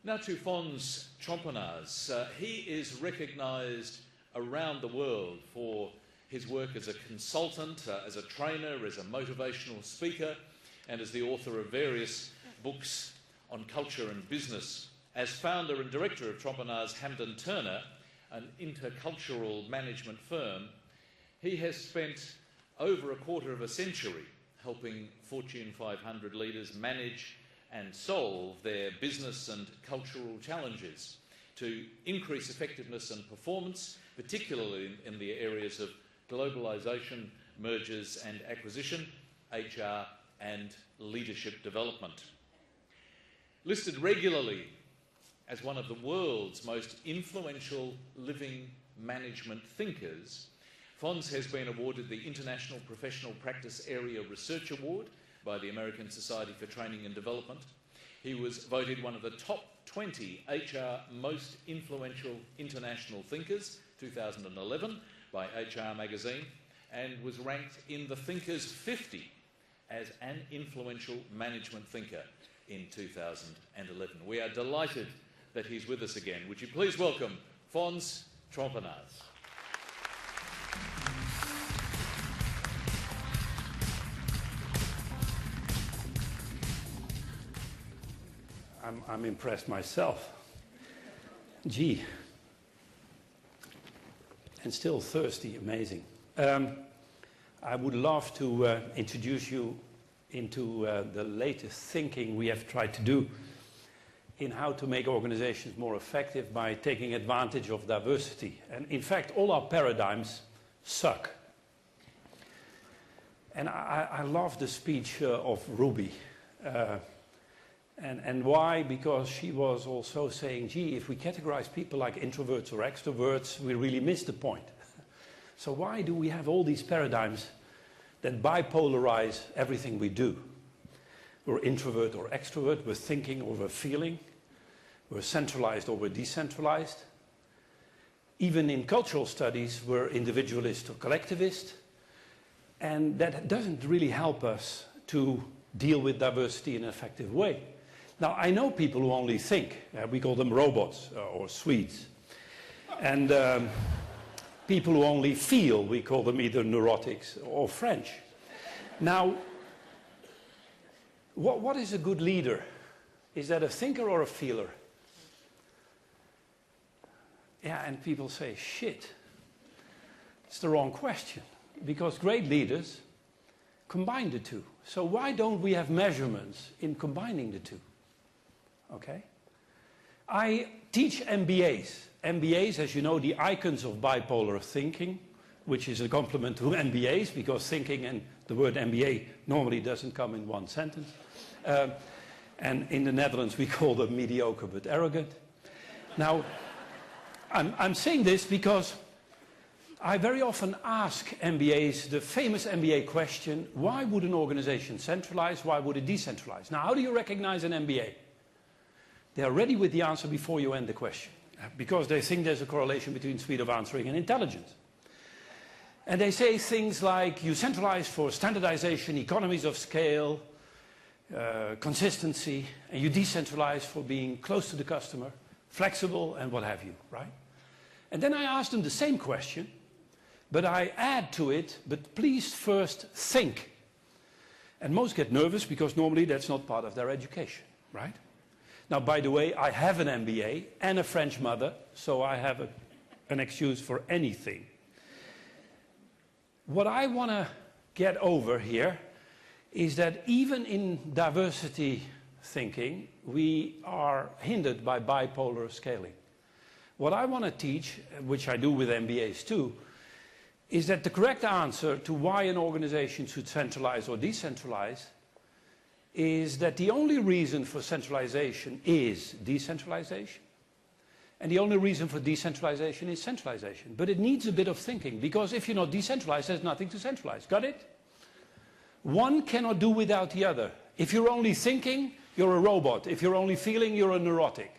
Now to Fons Trompenaars. He is recognised around the world for his work as a consultant, as a trainer, as a motivational speaker, and as the author of various books on culture and business. As founder and director of Trompenaars Hampden-Turner, an intercultural management firm, he has spent over a quarter of a century helping Fortune 500 leaders manage and solve their business and cultural challenges to increase effectiveness and performance, particularly in the areas of globalisation, mergers and acquisition, HR and leadership development. Listed regularly as one of the world's most influential living management thinkers, Fons has been awarded the International Professional Practice Area Research Award by the American Society for Training and Development. He was voted one of the top 20 HR most influential international thinkers, 2011, by HR magazine, and was ranked in the Thinkers 50 as an influential management thinker in 2011. We are delighted that he's with us again. Would you please welcome Fons Trompenaars. I'm impressed myself. Gee. And still thirsty, amazing. I would love to introduce you into the latest thinking we have tried to do in how to make organizations more effective by taking advantage of diversity. And in fact, all our paradigms suck. And I love the speech of Ruby. And why? Because she was also saying, gee, if we categorize people like introverts or extroverts, we really miss the point. So why do we have all these paradigms that bipolarize everything we do? We're introvert or extrovert, we're thinking or we're feeling, we're centralized or we're decentralized. Even in cultural studies, we're individualist or collectivist. And that doesn't really help us to deal with diversity in an effective way. Now, I know people who only think. We call them robots or Swedes. And people who only feel, we call them either neurotics or French. Now, what is a good leader? Is that a thinker or a feeler? Yeah, and people say, shit. It's the wrong question. Because great leaders combine the two. So why don't we have measurements in combining the two? Okay? I teach MBAs. MBAs, as you know, the icons of bipolar thinking, which is a compliment to MBAs, because thinking and the word MBA normally doesn't come in one sentence. And in the Netherlands, we call them mediocre but arrogant. Now, I'm saying this because I very often ask MBAs the famous MBA question, why would an organization centralize, why would it decentralize? Now, how do you recognize an MBA? They are ready with the answer before you end the question, because they think there's a correlation between speed of answering and intelligence. And they say things like, you centralize for standardization, economies of scale, consistency, and you decentralize for being close to the customer, flexible, and what have you, right? And then I ask them the same question, but I add to it, but please first think. And most get nervous because normally that's not part of their education, right? Now, by the way, I have an MBA and a French mother, so I have an excuse for anything. What I want to get over here is that even in diversity thinking, we are hindered by bipolar scaling. What I want to teach, which I do with MBAs too, is that the correct answer to why an organization should centralize or decentralize is that the only reason for centralization is decentralization, and the only reason for decentralization is centralization. But it needs a bit of thinking, because if you're not decentralized, there's nothing to centralize. Got it? One cannot do without the other. If you're only thinking, you're a robot. If you're only feeling, you're a neurotic.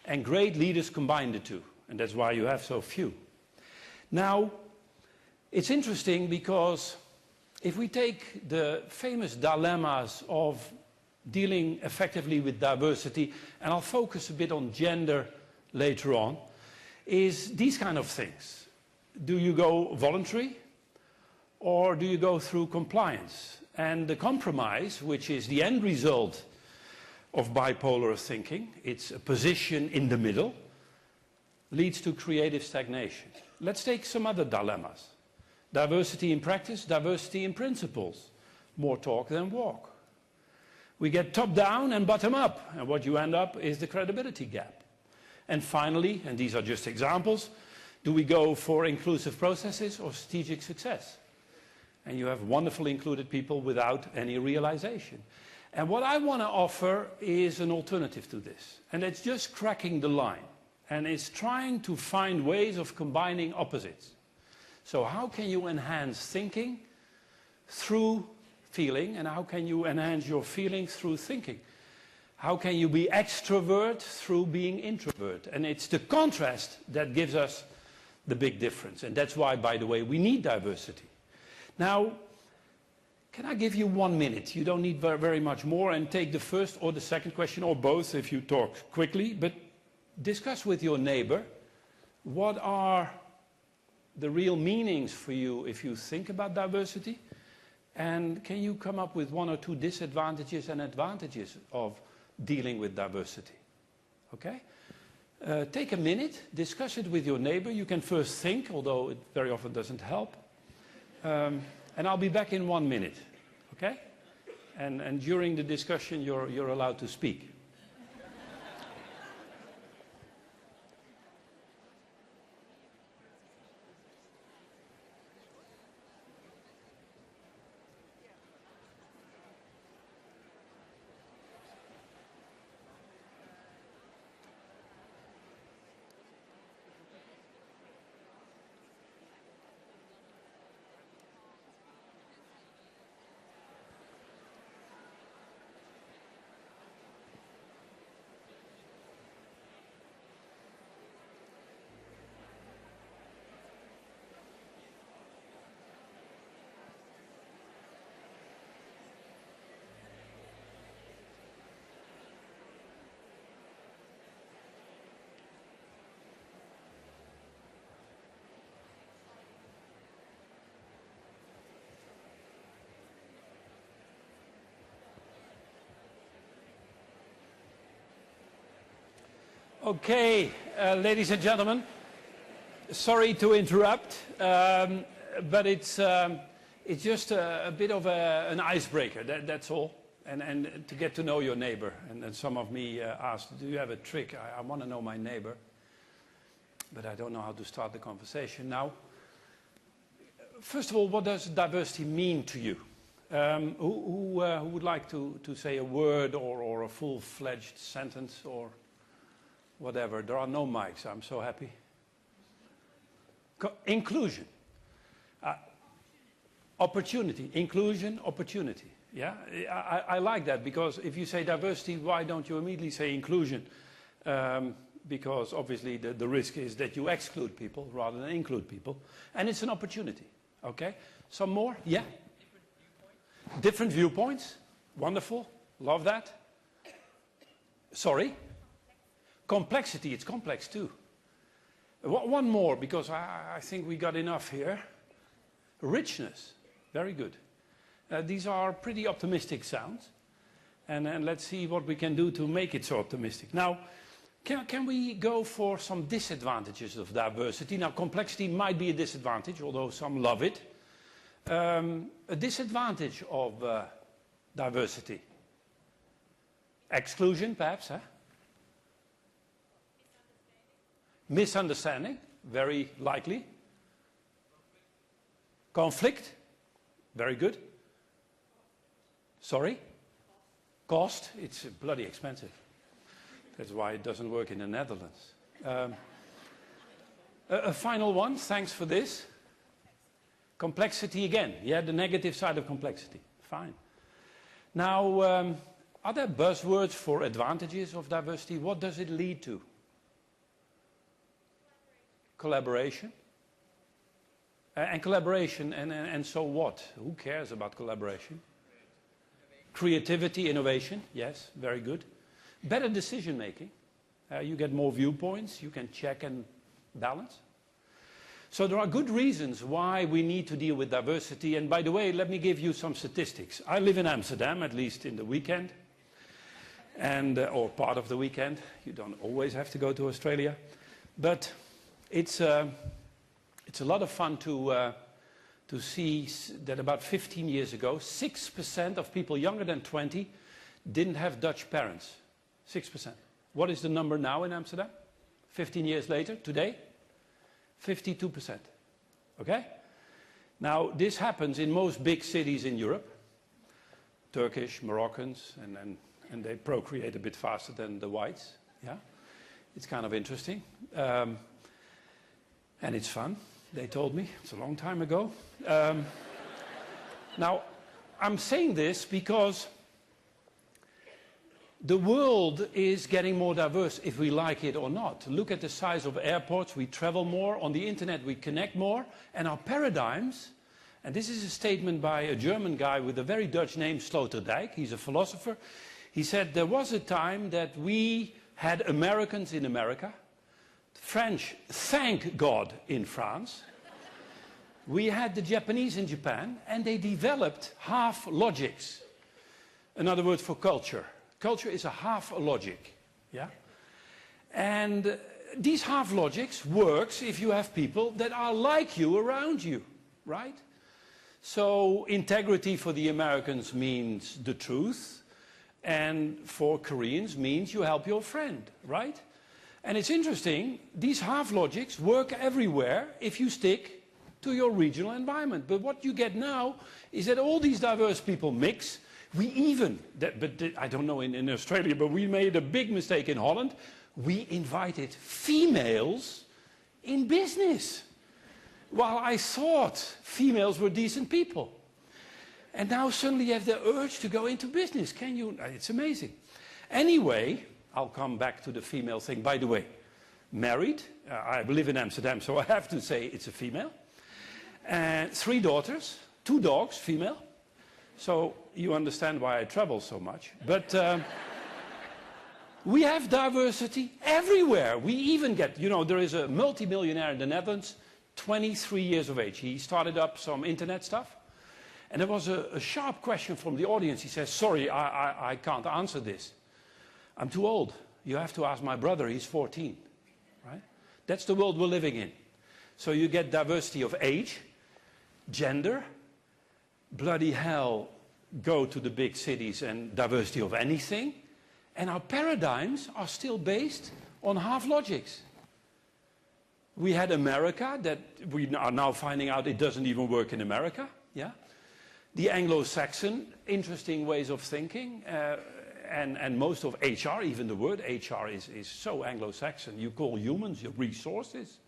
And great leaders combine the two, and that's why you have so few. Now, it's interesting because if we take the famous dilemmas of dealing effectively with diversity, and I'll focus a bit on gender later on, is these kind of things. Do you go voluntary or do you go through compliance? And the compromise, which is the end result of bipolar thinking, it's a position in the middle, leads to creative stagnation. Let's take some other dilemmas. Diversity in practice, diversity in principles. More talk than walk. We get top down and bottom up, and what you end up is the credibility gap. And finally, and these are just examples, do we go for inclusive processes or strategic success? And you have wonderfully included people without any realization. And what I want to offer is an alternative to this. And it's just cracking the line. And it's trying to find ways of combining opposites. So how can you enhance thinking through feeling, and how can you enhance your feeling through thinking? How can you be extrovert through being introvert? And it's the contrast that gives us the big difference. And that's why, by the way, we need diversity. Now, can I give you 1 minute? You don't need very much more, and take the first or the second question, or both if you talk quickly, but discuss with your neighbor what are the real meanings for you if you think about diversity. And can you come up with 1 or 2 disadvantages and advantages of dealing with diversity? Okay? Take a minute, discuss it with your neighbor. You can first think, although it very often doesn't help. And I'll be back in 1 minute. Okay? And during the discussion, you're allowed to speak. Okay, ladies and gentlemen, sorry to interrupt, but it's just a bit of an icebreaker, that's all, and to get to know your neighbor. And some of me asked, do you have a trick? I want to know my neighbor, but I don't know how to start the conversation. Now, first of all, what does diversity mean to you? Who would like to say a word or a full-fledged sentence or whatever? There are no mics, I'm so happy. Inclusion. Opportunity. Inclusion, opportunity. Yeah, I like that, because if you say diversity, why don't you immediately say inclusion? Because obviously the risk is that you exclude people rather than include people. And it's an opportunity. Okay? Some more? Yeah? Different viewpoints. Wonderful. Love that. Sorry? Complexity. It's complex too. One more, because I think we got enough here. Richness. Very good. These are pretty optimistic sounds. And let's see what we can do to make it so optimistic. Now, can we go for some disadvantages of diversity? Now, complexity might be a disadvantage, although some love it. A disadvantage of diversity. Exclusion, perhaps, huh? Misunderstanding, very likely. Conflict, very good. Sorry? Cost, it's bloody expensive. That's why it doesn't work in the Netherlands. A final one, thanks for this. Complexity again, yeah, the negative side of complexity. Fine. Now, are there buzzwords for advantages of diversity? What does it lead to? Collaboration. And collaboration, and so what? Who cares about collaboration? Creativity, innovation, yes, very good. Better decision making. You get more viewpoints, you can check and balance. So there are good reasons why we need to deal with diversity. And by the way, let me give you some statistics. I live in Amsterdam, at least in the weekend, and or part of the weekend. You don't always have to go to Australia. But it's a lot of fun to see that about 15 years ago, 6% of people younger than 20 didn't have Dutch parents. 6%. What is the number now in Amsterdam? 15 years later, today? 52%. Okay? Now, this happens in most big cities in Europe. Turkish, Moroccans, and they procreate a bit faster than the whites. Yeah? It's kind of interesting. And it's fun, they told me. It's a long time ago. Now, I'm saying this because the world is getting more diverse, if we like it or not. Look at the size of airports. We travel more. On the internet, we connect more. And our paradigms, and this is a statement by a German guy with a very Dutch name, Sloterdijk. He's a philosopher. He said, there was a time that we had Americans in America, French, thank God, in France. We had the Japanese in Japan, and they developed half logics. Another word for culture. Culture is a half a logic, yeah? And these half logics works if you have people that are like you around you, right? So integrity for the Americans means the truth, and for Koreans means you help your friend, right? And it's interesting, these half logics work everywhere if you stick to your regional environment. But what you get now is that all these diverse people mix. We even, I don't know in Australia, but we made a big mistake in Holland. We invited females in business, while I thought females were decent people. And now suddenly you have the urge to go into business. Can you? It's amazing. Anyway, I'll come back to the female thing. By the way, married. I live in Amsterdam, so I have to say it's a female. 3 daughters, 2 dogs, female. So you understand why I travel so much. But we have diversity everywhere. We even get, you know, there is a multimillionaire in the Netherlands, 23 years of age. He started up some internet stuff. And there was a sharp question from the audience. He says, sorry, I can't answer this. I'm too old. You have to ask my brother, he's 14. Right? That's the world we're living in. So you get diversity of age, gender, bloody hell, go to the big cities and diversity of anything. And our paradigms are still based on half logics. We had America, that we are now finding out it doesn't even work in America. Yeah? The Anglo-Saxon, interesting ways of thinking. And most of HR, even the word HR is so Anglo-Saxon. You call humans your resources.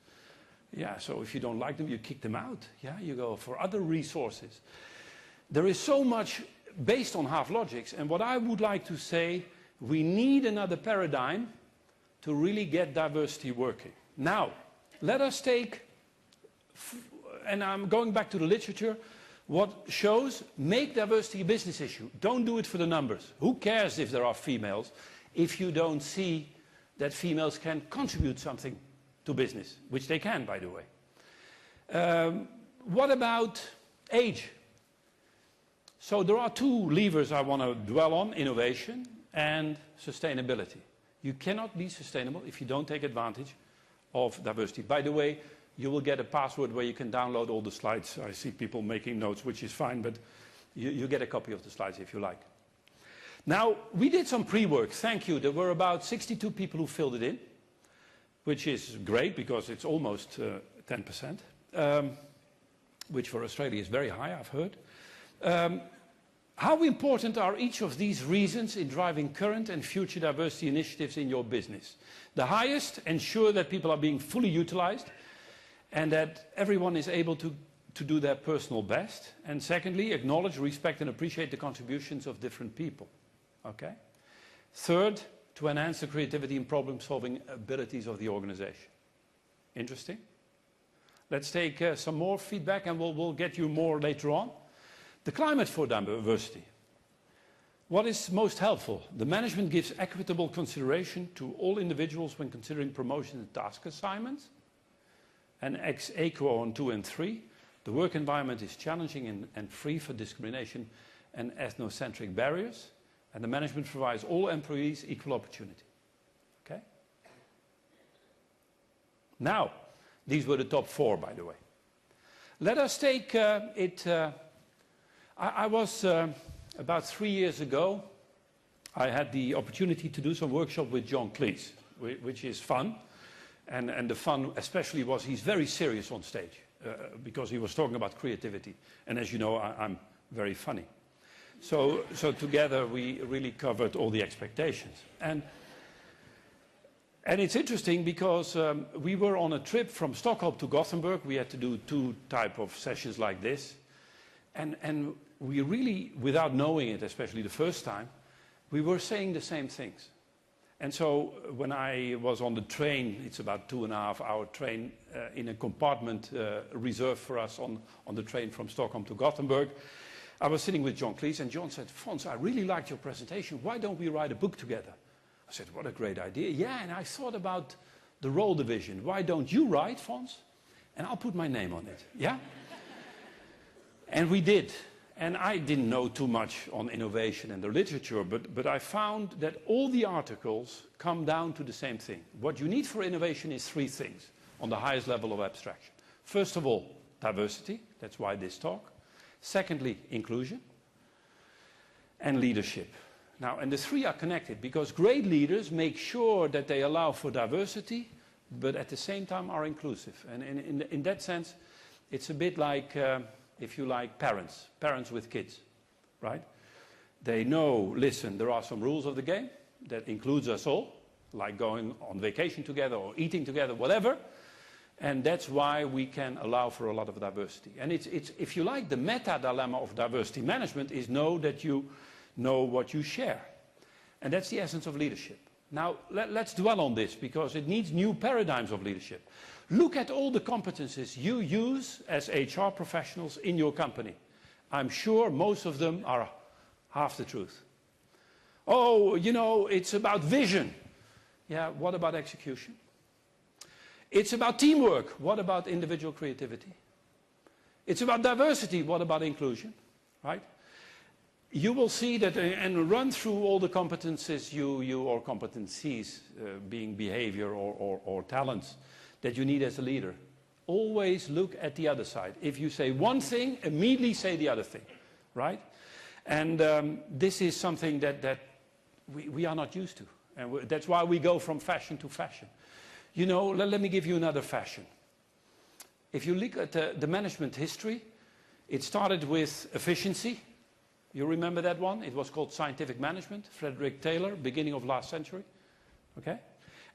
Yeah, so if you don't like them, you kick them out. Yeah, you go for other resources. There is so much based on half logics. And what I would like to say, we need another paradigm to really get diversity working. Now, let us take, and I'm going back to the literature, what shows make diversity a business issue. Don't do it for the numbers. Who cares if there are females if you don't see that females can contribute something to business, which they can, by the way. What about age? So there are 2 levers I want to dwell on, innovation and sustainability. You cannot be sustainable if you don't take advantage of diversity. By the way, you will get a password where you can download all the slides. I see people making notes, which is fine, but you get a copy of the slides if you like. Now, we did some pre-work, thank you. There were about 62 people who filled it in, which is great because it's almost 10%, which for Australia is very high, I've heard. How important are each of these reasons in driving current and future diversity initiatives in your business? The highest, ensure that people are being fully utilized and that everyone is able to do their personal best. And secondly, acknowledge, respect and appreciate the contributions of different people. Okay? Third, to enhance the creativity and problem-solving abilities of the organization. Interesting? Let's take some more feedback and we'll get you more later on. The climate for diversity. What is most helpful? The management gives equitable consideration to all individuals when considering promotion and task assignments. And ex aequo on 2 and 3, the work environment is challenging and free for discrimination and ethnocentric barriers. And the management provides all employees equal opportunity. Okay? Now, these were the top 4, by the way. Let us take I was, about 3 years ago, I had the opportunity to do some workshop with John Cleese, which is fun. And the fun especially was he's very serious on stage because he was talking about creativity. And as you know, I'm very funny. So together we really covered all the expectations. And it's interesting because we were on a trip from Stockholm to Gothenburg. We had to do 2 types of sessions like this. And we really, without knowing it, especially the first time, we were saying the same things. And so when I was on the train, it's about 2.5-hour train in a compartment reserved for us on the train from Stockholm to Gothenburg, I was sitting with John Cleese, and John said, Fons, I really liked your presentation. Why don't we write a book together? I said, what a great idea. Yeah, and I thought about the role division. Why don't you write, Fons? And I'll put my name on it. Yeah? And we did. And I didn't know too much on innovation and the literature, but I found that all the articles come down to the same thing. What you need for innovation is 3 things on the highest level of abstraction. First of all, diversity. That's why this talk. Secondly, inclusion. And leadership. Now, and the 3 are connected because great leaders make sure that they allow for diversity, but at the same time are inclusive. And in that sense, it's a bit like, if you like, parents with kids, right? They know, listen, there are some rules of the game that includes us all, like going on vacation together or eating together, whatever. And that's why we can allow for a lot of diversity. And it's if you like, the meta-dilemma of diversity management is know that you know what you share. And that's the essence of leadership. Now, let's dwell on this because it needs new paradigms of leadership. Look at all the competencies you use as HR professionals in your company. I'm sure most of them are half the truth. Oh, you know, it's about vision. Yeah, what about execution? It's about teamwork. What about individual creativity? It's about diversity. What about inclusion? Right? You will see that, and run through all the competencies or competencies, being behavior or talents, that you need as a leader. Always look at the other side. If you say one thing, immediately say the other thing, right? And this is something that we are not used to. And that's why we go from fashion to fashion. You know, let me give you another fashion. If you look at the management history, it started with efficiency. You remember that one? It was called scientific management, Frederick Taylor, beginning of last century. Okay?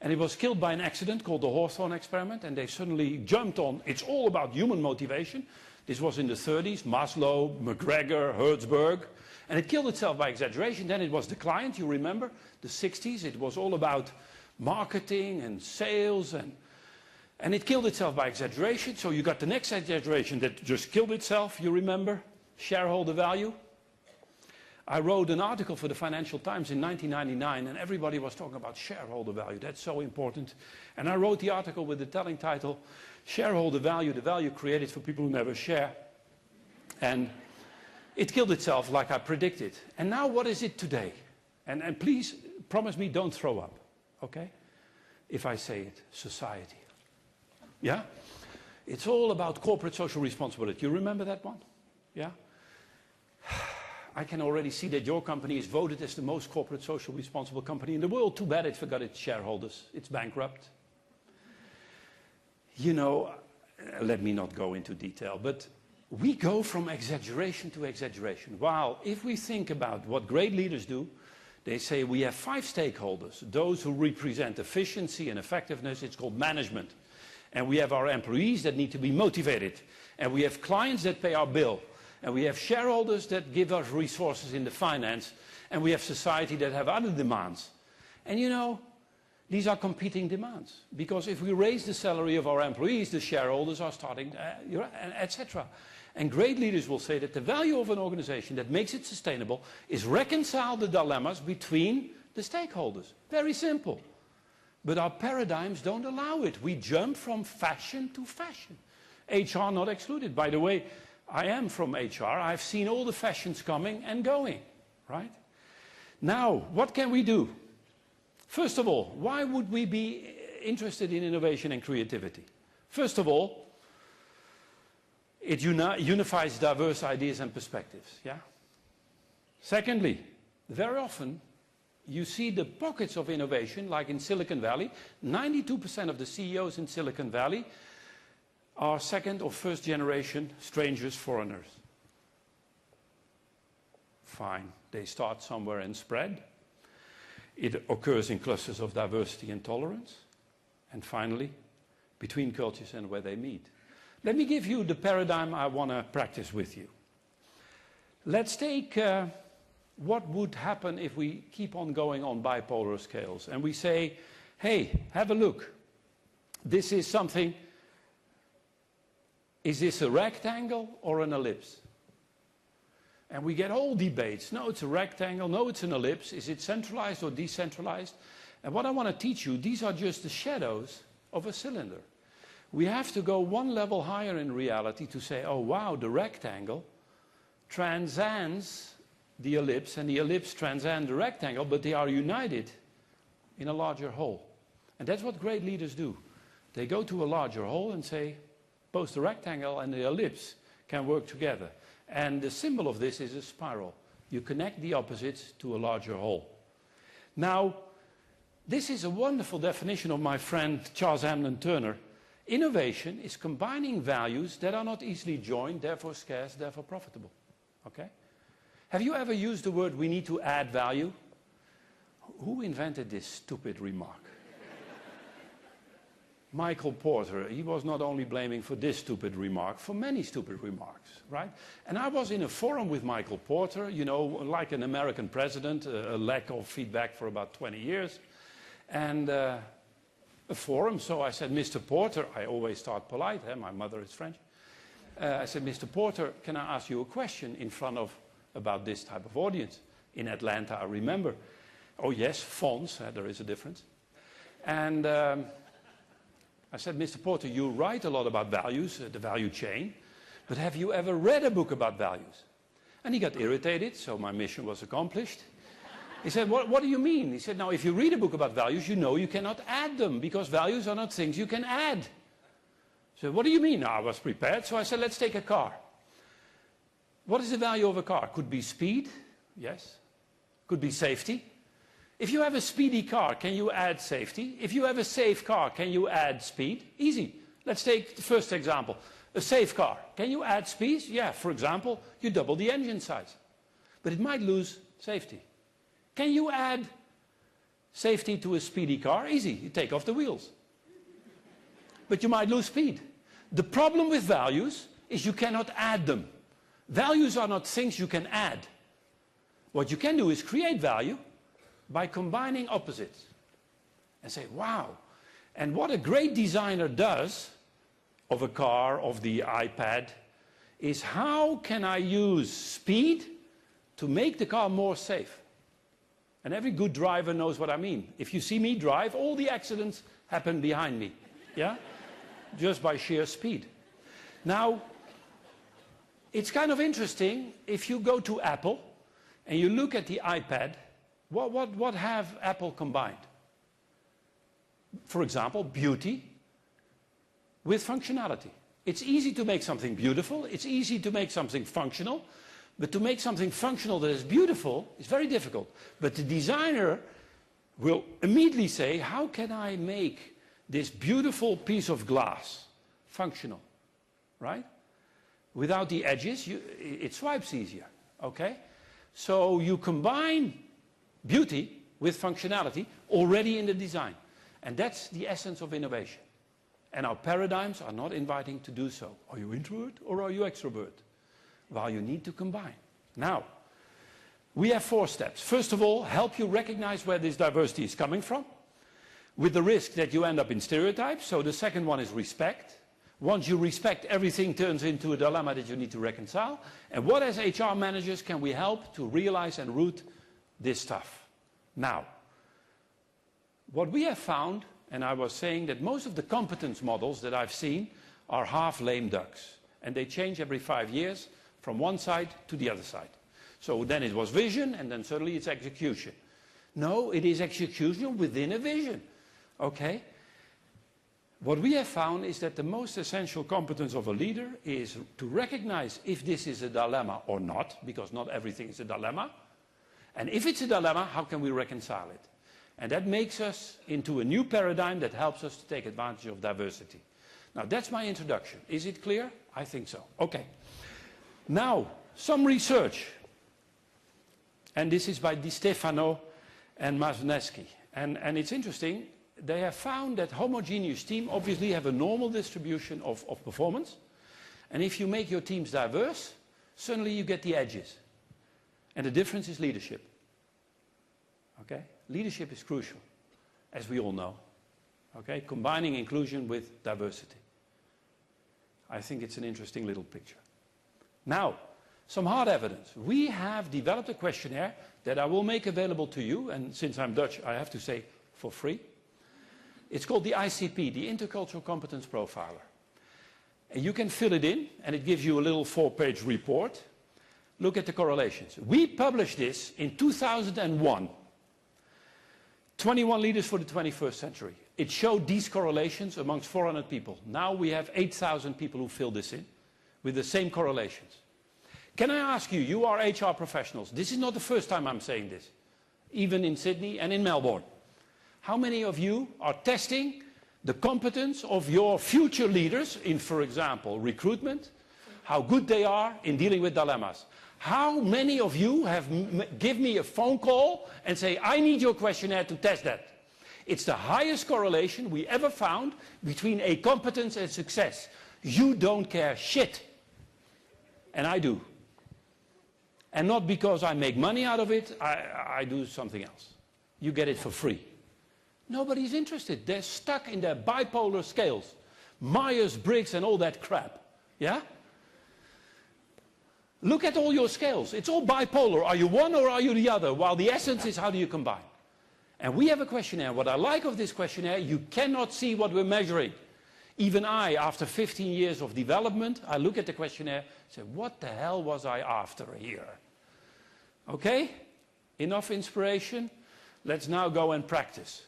And it was killed by an accident called the Hawthorne experiment, and they suddenly jumped on, it's all about human motivation. This was in the 30s, Maslow, McGregor, Herzberg, and it killed itself by exaggeration. Then it was the client, you remember, the 60s, it was all about marketing and sales, and it killed itself by exaggeration. So you got the next exaggeration that just killed itself, you remember, shareholder value. I wrote an article for the Financial Times in 1999, and everybody was talking about shareholder value. That's so important. And I wrote the article with the telling title, Shareholder Value, the value created for people who never share. And it killed itself like I predicted. And now what is it today? And please promise me don't throw up, okay? If I say it, society. Yeah? It's all about corporate social responsibility. You remember that one? Yeah? I can already see that your company is voted as the most corporate social responsible company in the world. Too bad it forgot its shareholders. It's bankrupt. You know, let me not go into detail, but we go from exaggeration to exaggeration. While if we think about what great leaders do, they say we have 5 stakeholders. Those who represent efficiency and effectiveness, it's called management. And we have our employees that need to be motivated. And we have clients that pay our bill. And we have shareholders that give us resources in the finance. And we have society that have other demands. And you know, these are competing demands. Because if we raise the salary of our employees, the shareholders are starting, etc. And great leaders will say that the value of an organization that makes it sustainable is reconcile the dilemmas between the stakeholders. Very simple. But our paradigms don't allow it. We jump from fashion to fashion. HR not excluded. By the way, I am from HR. I've seen all the fashions coming and going, right? Now, what can we do? First of all, why would we be interested in innovation and creativity? First of all, it unifies diverse ideas and perspectives, yeah? Secondly, very often you see the pockets of innovation, like in Silicon Valley. 92% of the CEOs in Silicon Valley are second or first generation strangers, foreigners. Fine, they start somewhere and spread. It occurs in clusters of diversity and tolerance. And finally, between cultures and where they meet. Let me give you the paradigm I want to practice with you. Let's take what would happen if we keep on going on bipolar scales. And we say, hey, have a look. This is something. Is this a rectangle or an ellipse? And we get all debates. No, it's a rectangle. No, it's an ellipse. Is it centralized or decentralized? And what I want to teach you, these are just the shadows of a cylinder. We have to go one level higher in reality to say, oh wow, the rectangle transcends the ellipse and the ellipse transcends the rectangle, but they are united in a larger whole. And that's what great leaders do. They go to a larger whole and say, both the rectangle and the ellipse can work together. And the symbol of this is a spiral. You connect the opposites to a larger whole. Now, this is a wonderful definition of my friend Charles Hampden-Turner. Innovation is combining values that are not easily joined, therefore scarce, therefore profitable. Okay? Have you ever used the word, we need to add value? Who invented this stupid remark? Michael Porter. He was not only blaming for this stupid remark, for many stupid remarks, right? And I was in a forum with Michael Porter, you know, like an American president, a lack of feedback for about 20 years. And a forum, so I said, Mr. Porter, I always start polite, my mother is French. I said, Mr. Porter, can I ask you a question in front of, about this type of audience? In Atlanta, I remember. Oh yes, Fons, there is a difference. And I said, Mr. Porter, you write a lot about values, the value chain, but have you ever read a book about values? And he got irritated, so my mission was accomplished. He said, what do you mean? He said, now, if you read a book about values, you know you cannot add them, because values are not things you can add. So what do you mean? I was prepared, so I said, let's take a car. What is the value of a car? Could be speed, yes. Could be safety. If you have a speedy car, can you add safety? If you have a safe car, can you add speed? Easy. Let's take the first example. A safe car. Can you add speed? Yeah, for example, you double the engine size. But it might lose safety. Can you add safety to a speedy car? Easy. You take off the wheels. But you might lose speed. The problem with values is you cannot add them. Values are not things you can add. What you can do is create value by combining opposites and say, wow. And what a great designer does of a car, of the iPad, is how can I use speed to make the car more safe? And every good driver knows what I mean. If you see me drive, all the accidents happen behind me, yeah? Just by sheer speed. Now, it's kind of interesting, if you go to Apple and you look at the iPad, what have Apple combined? For example, beauty with functionality. It's easy to make something beautiful, it's easy to make something functional, but to make something functional that is beautiful is very difficult. But the designer will immediately say, how can I make this beautiful piece of glass functional, right? Without the edges, it swipes easier, okay? So you combine beauty with functionality already in the design. And that's the essence of innovation. And our paradigms are not inviting to do so. Are you introvert or are you extrovert? Well, you need to combine. Now, we have 4 steps. First of all, help you recognize where this diversity is coming from, with the risk that you end up in stereotypes. So the second one is respect. Once you respect, everything turns into a dilemma that you need to reconcile. And what, as HR managers, can we help to realize and root this stuff? Now, what we have found, and I was saying that most of the competence models that I've seen are half lame ducks. And they change every 5 years from one side to the other side. So then it was vision, and then suddenly it's execution. No, it is execution within a vision. Okay? What we have found is that the most essential competence of a leader is to recognize if this is a dilemma or not, because not everything is a dilemma. And if it's a dilemma, how can we reconcile it? And that makes us into a new paradigm that helps us to take advantage of diversity. Now, that's my introduction. Is it clear? I think so. Okay. Now, some research. And this is by Di Stefano and Masneski. And it's interesting. They have found that homogeneous teams obviously have a normal distribution of performance. And if you make your teams diverse, suddenly you get the edges. And the difference is leadership. Okay? Leadership is crucial, as we all know. Okay? Combining inclusion with diversity. I think it's an interesting little picture. Now, some hard evidence. We have developed a questionnaire that I will make available to you, and since I'm Dutch, I have to say for free. It's called the ICP, the Intercultural Competence Profiler. And you can fill it in, and it gives you a little 4-page report. Look at the correlations. We published this in 2001. 21 leaders for the 21st century. It showed these correlations amongst 400 people. Now we have 8,000 people who fill this in with the same correlations. Can I ask you, you are HR professionals. This is not the first time I'm saying this. Even in Sydney and in Melbourne. How many of you are testing the competence of your future leaders in, for example, recruitment? How good they are in dealing with dilemmas? How many of you have give me a phone call and say, I need your questionnaire to test that? It's the highest correlation we ever found between a competence and success. You don't care shit. And I do. And not because I make money out of it, I do something else. You get it for free. Nobody's interested. They're stuck in their bipolar scales. Myers-Briggs and all that crap. Yeah? Look at all your scales. It's all bipolar. Are you one or are you the other? While the essence is how do you combine? And we have a questionnaire. What I like of this questionnaire, you cannot see what we're measuring. Even I, after 15 years of development, I look at the questionnaire and say, what the hell was I after here? Okay? Enough inspiration. Let's now go and practice.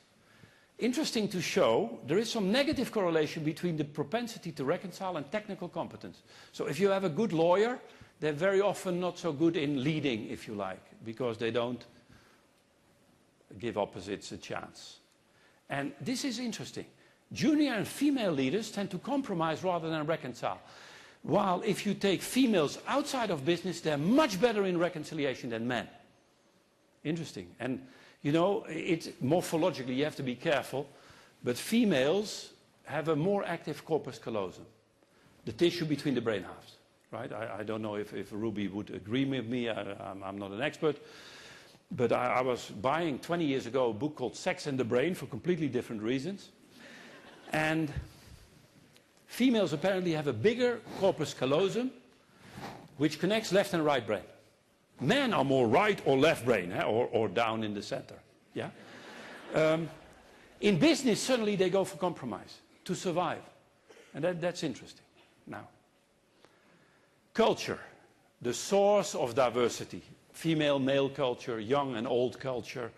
Interesting to show, there is some negative correlation between the propensity to reconcile and technical competence. So if you have a good lawyer, they're very often not so good in leading, if you like, because they don't give opposites a chance. And this is interesting. Junior and female leaders tend to compromise rather than reconcile. While if you take females outside of business, they're much better in reconciliation than men. Interesting. And you know, it's morphologically, you have to be careful, but females have a more active corpus callosum, the tissue between the brain halves, right? I don't know if Ruby would agree with me, I'm not an expert, but I was buying 20 years ago a book called Sex and the Brain for completely different reasons. And females apparently have a bigger corpus callosum, which connects left and right brain. Men are more right or left brain, or down in the center. Yeah? In business, suddenly they go for compromise to survive. And that's interesting. Now, culture, the source of diversity. Female, male culture, young and old culture,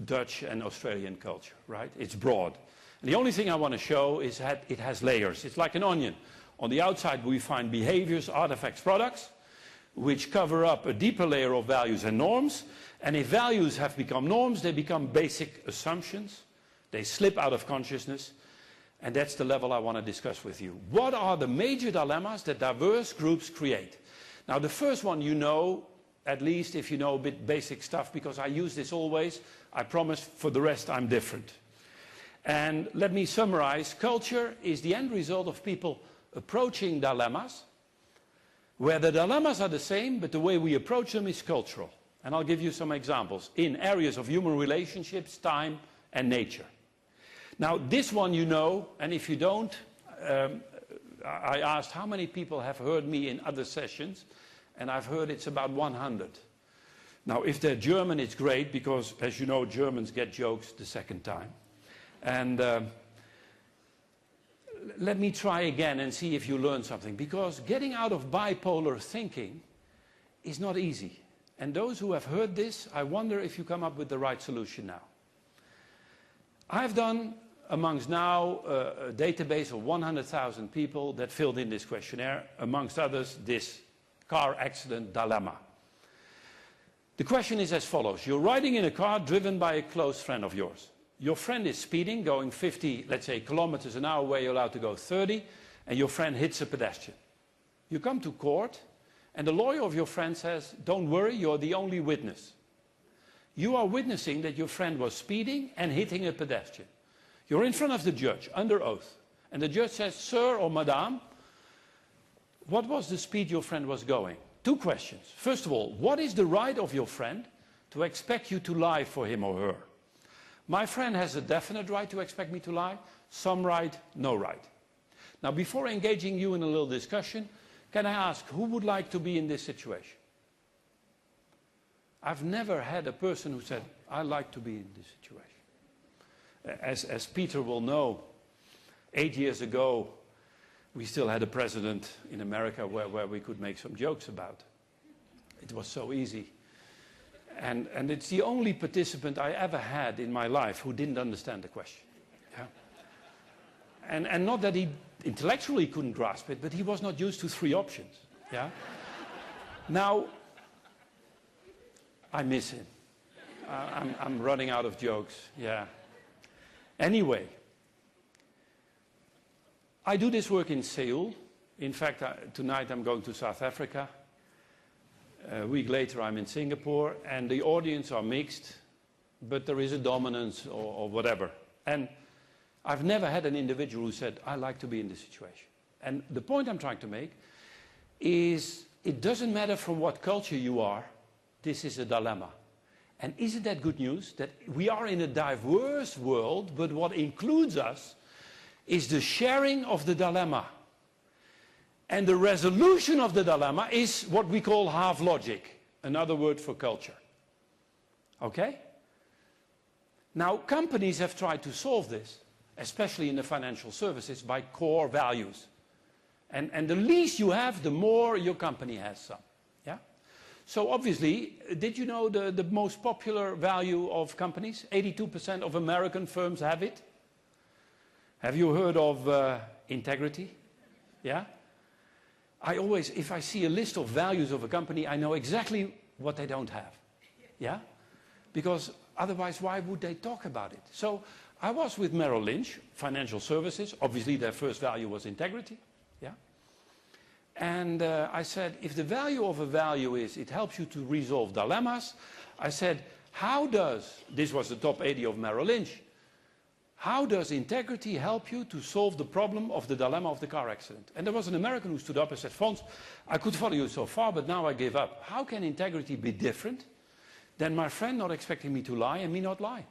Dutch and Australian culture, right? It's broad. And the only thing I want to show is that it has layers. It's like an onion. On the outside, we find behaviors, artifacts, products, which cover up a deeper layer of values and norms. And if values have become norms, they become basic assumptions. They slip out of consciousness. And that's the level I want to discuss with you. What are the major dilemmas that diverse groups create? Now, the first one you know, at least if you know a bit basic stuff, because I use this always. I promise for the rest I'm different. And let me summarize. Culture is the end result of people approaching dilemmas, where the dilemmas are the same, but the way we approach them is cultural. And I'll give you some examples in areas of human relationships, time, and nature. Now, this one you know, and if you don't, I asked how many people have heard me in other sessions, and I've heard it's about 100. Now, if they're German, it's great, because, as you know, Germans get jokes the second time. And let me try again and see if you learn something, because getting out of bipolar thinking is not easy. And those who have heard this, I wonder if you come up with the right solution now. I've done, amongst now, a database of 100,000 people that filled in this questionnaire, amongst others, this car accident dilemma. The question is as follows. You're riding in a car driven by a close friend of yours. Your friend is speeding, going 50, let's say, kilometers an hour where you're allowed to go 30, and your friend hits a pedestrian. You come to court, and the lawyer of your friend says, don't worry, you're the only witness. You are witnessing that your friend was speeding and hitting a pedestrian. You're in front of the judge, under oath. And the judge says, sir or madame, what was the speed your friend was going? 2 questions. First of all, what is the right of your friend to expect you to lie for him or her? My friend has a definite right to expect me to lie, some right, no right. Now, before engaging you in a little discussion, can I ask, who would like to be in this situation? I've never had a person who said, I like to be in this situation. As Peter will know, 8 years ago, we still had a president in America where we could make some jokes about. It was so easy. And it's the only participant I ever had in my life who didn't understand the question. Yeah? And not that he intellectually couldn't grasp it, but he was not used to 3 options. Yeah? Now, I miss him. I'm running out of jokes. Yeah. Anyway, I do this work in Seoul. In fact, tonight I'm going to South Africa. A week later I'm in Singapore, and the audience are mixed, but there is a dominance or whatever. And I've never had an individual who said, I like to be in this situation. And the point I'm trying to make is it doesn't matter from what culture you are, this is a dilemma. And isn't that good news? That we are in a diverse world, but what includes us is the sharing of the dilemma. And the resolution of the dilemma is what we call half logic, another word for culture. Okay? Now, companies have tried to solve this, especially in the financial services, by core values. And the least you have, the more your company has some. Yeah? So obviously, did you know the most popular value of companies? 82% of American firms have it. Have you heard of integrity? Yeah? I always, if I see a list of values of a company, I know exactly what they don't have. Yeah? Because otherwise, why would they talk about it? So I was with Merrill Lynch, financial services. Obviously, their first value was integrity. Yeah? And I said, if the value of a value is it helps you to resolve dilemmas, I said, how does, this was the top 80 of Merrill Lynch, how does integrity help you to solve the problem of the dilemma of the car accident? And there was an American who stood up and said, Fons, I could follow you so far, but now I give up. How can integrity be different than my friend not expecting me to lie and me not lie?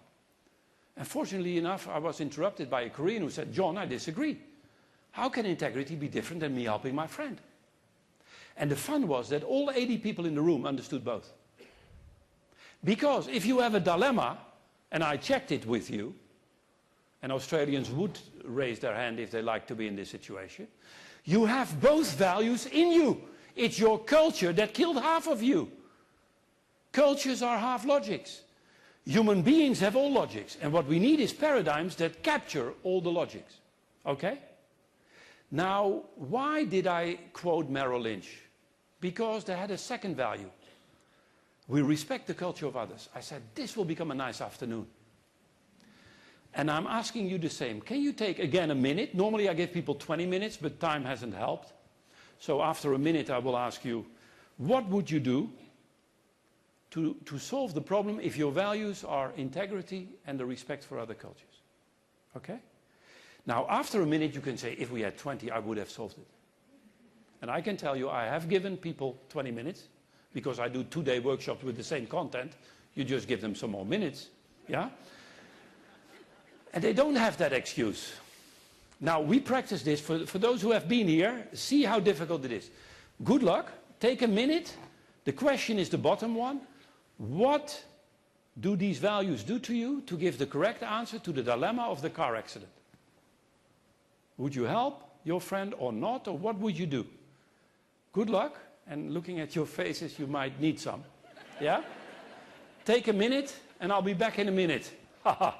And fortunately enough, I was interrupted by a Korean who said, John, I disagree. How can integrity be different than me helping my friend? And the fun was that all 80 people in the room understood both. Because if you have a dilemma, and I checked it with you, and Australians would raise their hand if they like to be in this situation, you have both values in you. It's your culture that killed half of you. Cultures are half logics. Human beings have all logics, and what we need is paradigms that capture all the logics. Okay? Now, why did I quote Merrill Lynch? Because they had a second value. We respect the culture of others. I said, this will become a nice afternoon. And I'm asking you the same. Can you take, again, a minute? Normally I give people 20 minutes, but time hasn't helped. So after a minute I will ask you, what would you do to solve the problem if your values are integrity and the respect for other cultures? Okay? Now, after a minute you can say, if we had 20, I would have solved it. And I can tell you, I have given people 20 minutes, because I do 2-day workshops with the same content. You just give them some more minutes. Yeah? And they don't have that excuse. Now, we practice this for those who have been here. See how difficult it is. Good luck. Take a minute. The question is the bottom one. What do these values do to you to give the correct answer to the dilemma of the car accident? Would you help your friend or not, or what would you do? Good luck, and looking at your faces, you might need some. Yeah? Take a minute, and I'll be back in a minute. Haha.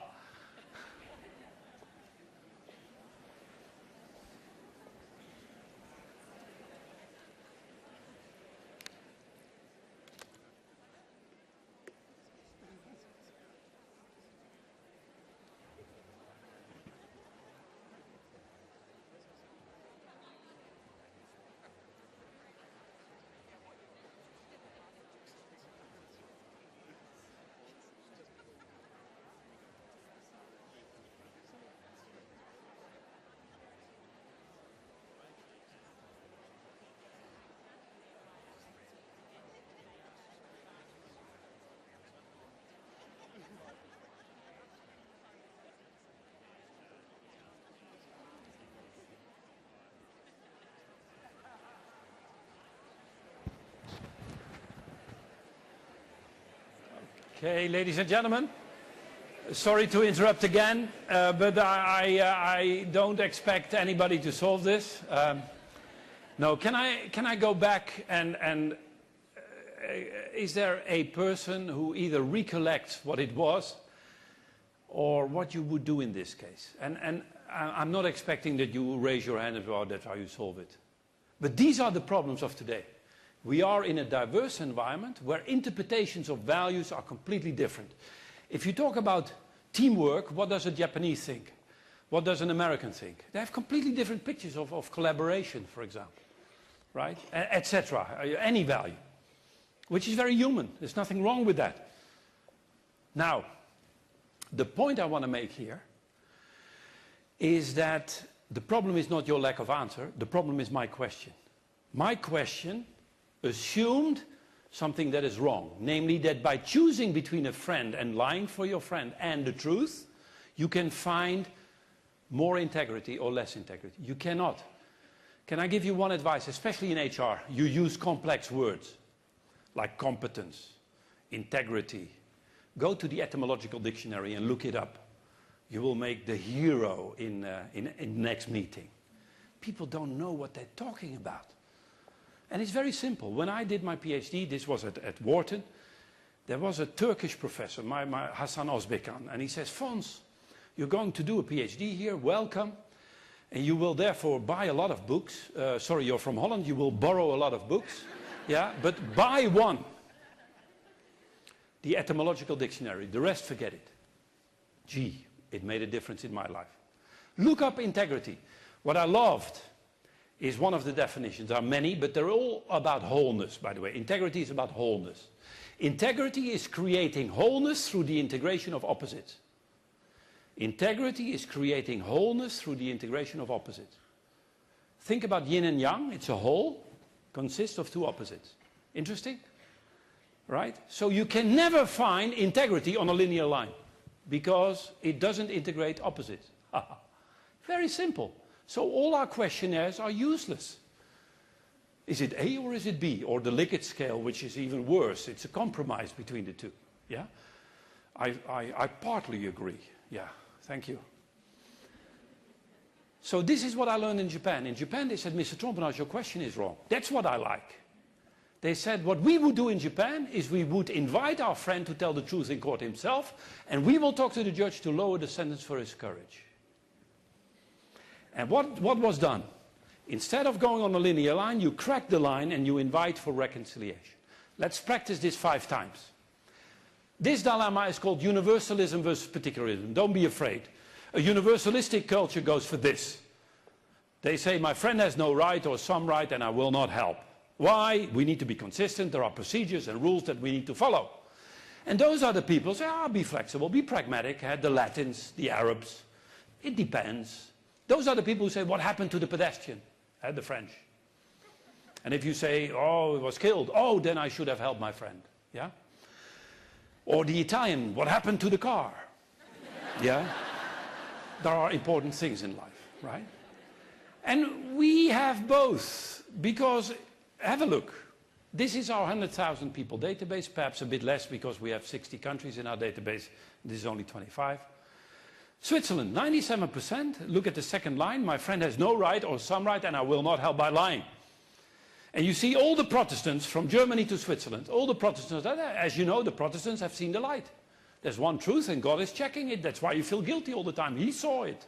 Okay, ladies and gentlemen, sorry to interrupt again, but I don't expect anybody to solve this. No, can I go back and is there a person who either recollects what it was or what you would do in this case? And I'm not expecting that you will raise your hand and oh, that's how you solve it. But these are the problems of today. We are in a diverse environment where interpretations of values are completely different. If you talk about teamwork, what does a Japanese think? What does an American think? They have completely different pictures of collaboration, for example, right? Etc. Any value, which is very human. There's nothing wrong with that. Now, the point I want to make here is that the problem is not your lack of answer. The problem is my question. My question assumed something that is wrong, namely that by choosing between a friend and lying for your friend and the truth, you can find more integrity or less integrity. You cannot. Can I give you one advice, especially in HR? You use complex words like competence, integrity. Go to the etymological dictionary and look it up. You will make the hero in the next meeting. People don't know what they're talking about. And it's very simple. When I did my PhD, this was at Wharton, there was a Turkish professor, my Hasan Özbekan, and he says, Fons, you're going to do a PhD here, welcome, and you will therefore buy a lot of books. Sorry, you're from Holland, you will borrow a lot of books, yeah, but buy one. The etymological dictionary, the rest forget it. Gee, it made a difference in my life. Look up integrity. What I loved is one of the definitions. There are many, but they're all about wholeness, by the way. Integrity is about wholeness. Integrity is creating wholeness through the integration of opposites. Integrity is creating wholeness through the integration of opposites. Think about yin and yang. It's a whole, consists of two opposites. Interesting? Right? So you can never find integrity on a linear line because it doesn't integrate opposites. Very simple. So all our questionnaires are useless. Is it A or is it B? Or the Likert scale, which is even worse. It's a compromise between the two. Yeah? I partly agree. Yeah, thank you. So this is what I learned in Japan. In Japan they said, Mr. Trompenaars, your question is wrong. That's what I like. They said what we would do in Japan is we would invite our friend to tell the truth in court himself, and we will talk to the judge to lower the sentence for his courage. And what was done? Instead of going on a linear line, you crack the line and you invite for reconciliation. Let's practice this 5 times. This dilemma is called universalism versus particularism. Don't be afraid. A universalistic culture goes for this. They say, my friend has no right or some right and I will not help. Why? We need to be consistent. There are procedures and rules that we need to follow. And those are the people who say, be flexible, be pragmatic. The Latins, the Arabs. It depends. Those are the people who say, what happened to the pedestrian? The French. And if you say, oh, it was killed, oh, then I should have helped my friend. Yeah? Or the Italian, what happened to the car? Yeah? There are important things in life. right? And we have both, because, have a look. This is our 100,000 people database, perhaps a bit less because we have 60 countries in our database. This is only 25. Switzerland, 97%. Look at the second line. My friend has no right or some right, and I will not help by lying. And you see all the Protestants from Germany to Switzerland, all the Protestants, as you know, the Protestants have seen the light. There's one truth and God is checking it. That's why you feel guilty all the time. He saw it.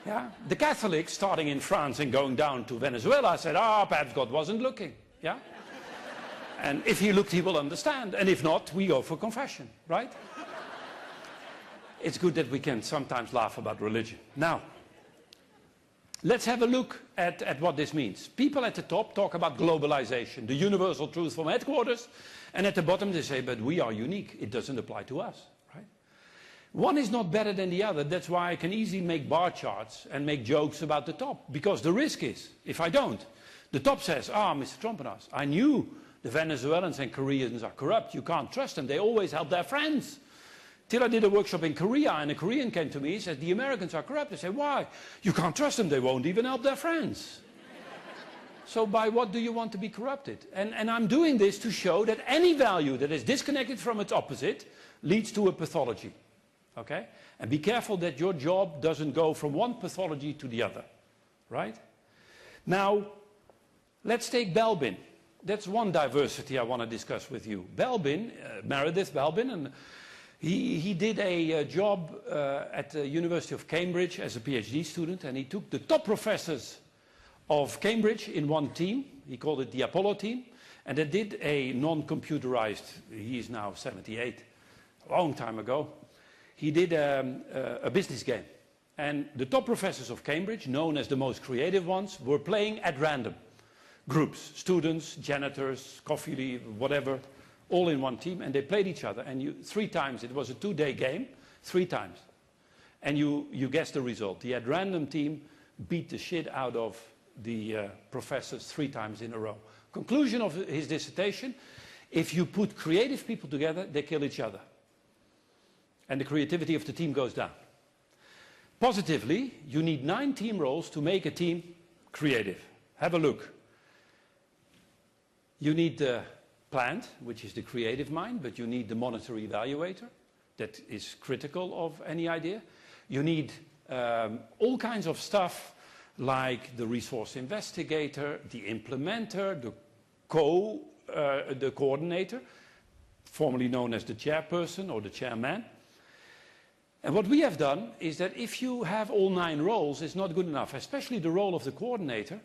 Yeah? The Catholics, starting in France and going down to Venezuela, said, perhaps God wasn't looking. Yeah? And if he looked, he will understand. And if not, we go for confession, right? It's good that we can sometimes laugh about religion. Now, let's have a look at what this means. People at the top talk about globalization, the universal truth from headquarters, and at the bottom they say, but we are unique. It doesn't apply to us, right? One is not better than the other. That's why I can easily make bar charts and make jokes about the top, because the risk is, if I don't, the top says, Mr. Trompenaars, I knew the Venezuelans and Koreans are corrupt. You can't trust them. They always help their friends. Till I did a workshop in Korea, and a Korean came to me and said, the Americans are corrupt. I said, why? You can't trust them. They won't even help their friends. So by what do you want to be corrupted? And I'm doing this to show that any value that is disconnected from its opposite leads to a pathology. Okay? And be careful that your job doesn't go from one pathology to the other. Right? Now, let's take Belbin. That's one diversity I want to discuss with you. Belbin, Meredith Belbin, and he did a job at the University of Cambridge as a PhD student, and he took the top professors of Cambridge in one team. He called it the Apollo team, and they did a non-computerized, he is now 78, a long time ago. He did a business game. And the top professors of Cambridge, known as the most creative ones, were playing at random. Groups, students, janitors, coffee, whatever, all in one team, and they played each other. And 3 times, it was a 2-day game, 3 times. And you guess the result. The at random team beat the shit out of the professors 3 times in a row. Conclusion of his dissertation, if you put creative people together, they kill each other. And the creativity of the team goes down. Positively, you need 9 team roles to make a team creative. Have a look. You need the plant, which is the creative mind, but you need the monitor evaluator that is critical of any idea. You need all kinds of stuff like the resource investigator, the implementer, the coordinator, formerly known as the chairperson or the chairman. And what we have done is that if you have all 9 roles, it's not good enough, especially the role of the coordinator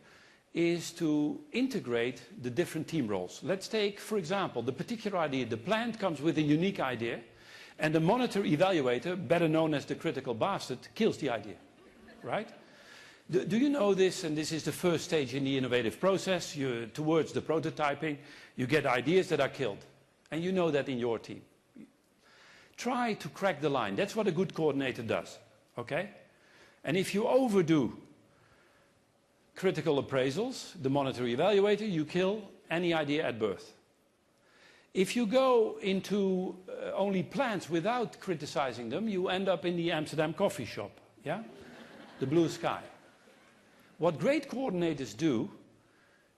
is to integrate the different team roles. Let's take, for example, the particular idea. The plant comes with a unique idea, and the monitor evaluator, better known as the critical bastard, kills the idea, right? Do you know this? And this is the first stage in the innovative process. Towards the prototyping, you get ideas that are killed. And you know that in your team. Try to crack the line. That's what a good coordinator does, okay? And if you overdo critical appraisals, the monitor evaluator, you kill any idea at birth. If you go into only plants without criticizing them, you end up in the Amsterdam coffee shop, yeah? The blue sky. What great coordinators do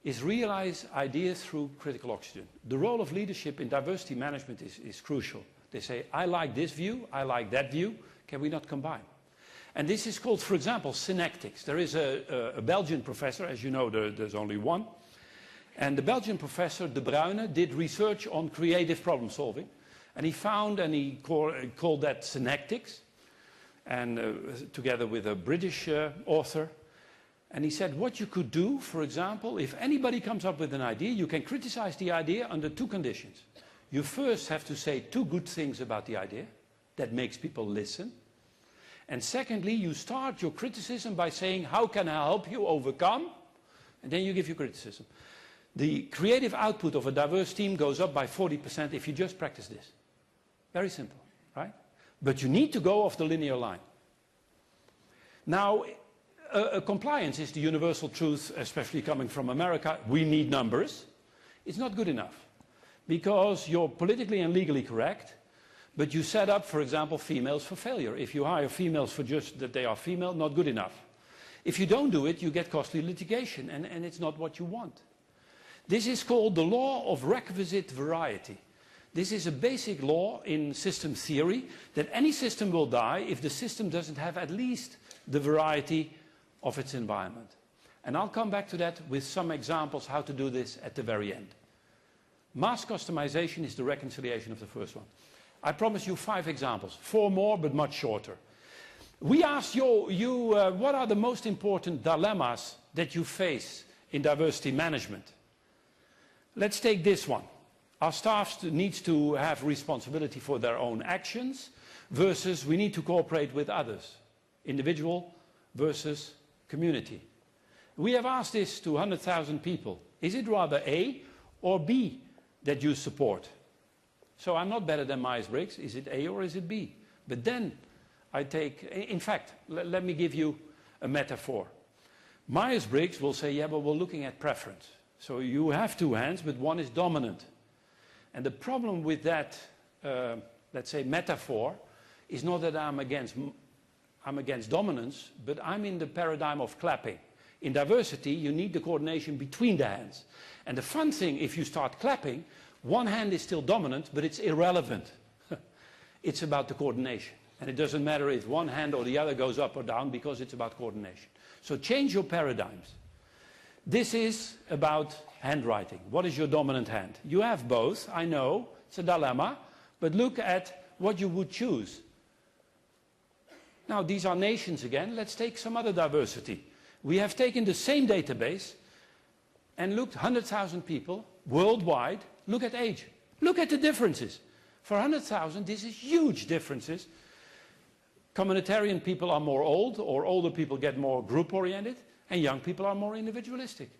is realize ideas through critical oxygen. The role of leadership in diversity management is crucial. They say, I like this view, I like that view, can we not combine? And this is called, for example, synectics. There is a Belgian professor, as you know, there's only one. And the Belgian professor, De Bruyne, did research on creative problem solving. And he found, and he called that synectics, and together with a British author. And he said, what you could do, for example, if anybody comes up with an idea, you can criticize the idea under 2 conditions. You first have to say 2 good things about the idea that makes people listen. And secondly, you start your criticism by saying, how can I help you overcome? And then you give your criticism. The creative output of a diverse team goes up by 40% if you just practice this. Very simple, right? But you need to go off the linear line. Now, compliance is the universal truth, especially coming from America. We need numbers. It's not good enough. Because you're politically and legally correct, but you set up, for example, females for failure. If you hire females for just that they are female, not good enough. If you don't do it, you get costly litigation, and it's not what you want. This is called the law of requisite variety. This is a basic law in system theory that any system will die if the system doesn't have at least the variety of its environment. And I'll come back to that with some examples how to do this at the very end. Mass customization is the reconciliation of the first one. I promise you 5 examples, 4 more but much shorter. We asked you what are the most important dilemmas that you face in diversity management? Let's take this one. Our staff needs to have responsibility for their own actions versus we need to cooperate with others. Individual versus community. We have asked this to 100,000 people. Is it rather A or B that you support? So I'm not better than Myers-Briggs. Is it A or is it B? But then I take, in fact, let me give you a metaphor. Myers-Briggs will say, yeah, but we're looking at preference. So you have 2 hands, but one is dominant. And the problem with that, let's say, metaphor is not that I'm against dominance, but I'm in the paradigm of clapping. In diversity, you need the coordination between the hands. And the fun thing, if you start clapping, one hand is still dominant, but it's irrelevant. It's about the coordination. And it doesn't matter if one hand or the other goes up or down because it's about coordination. So change your paradigms. This is about handwriting. What is your dominant hand? You have both, I know, it's a dilemma, but look at what you would choose. Now, these are nations again. Let's take some other diversity. We have taken the same database and looked 100,000 people worldwide. Look at age. Look at the differences. For 100,000, this is huge differences. Communitarian people are more old, or older people get more group-oriented, and young people are more individualistic.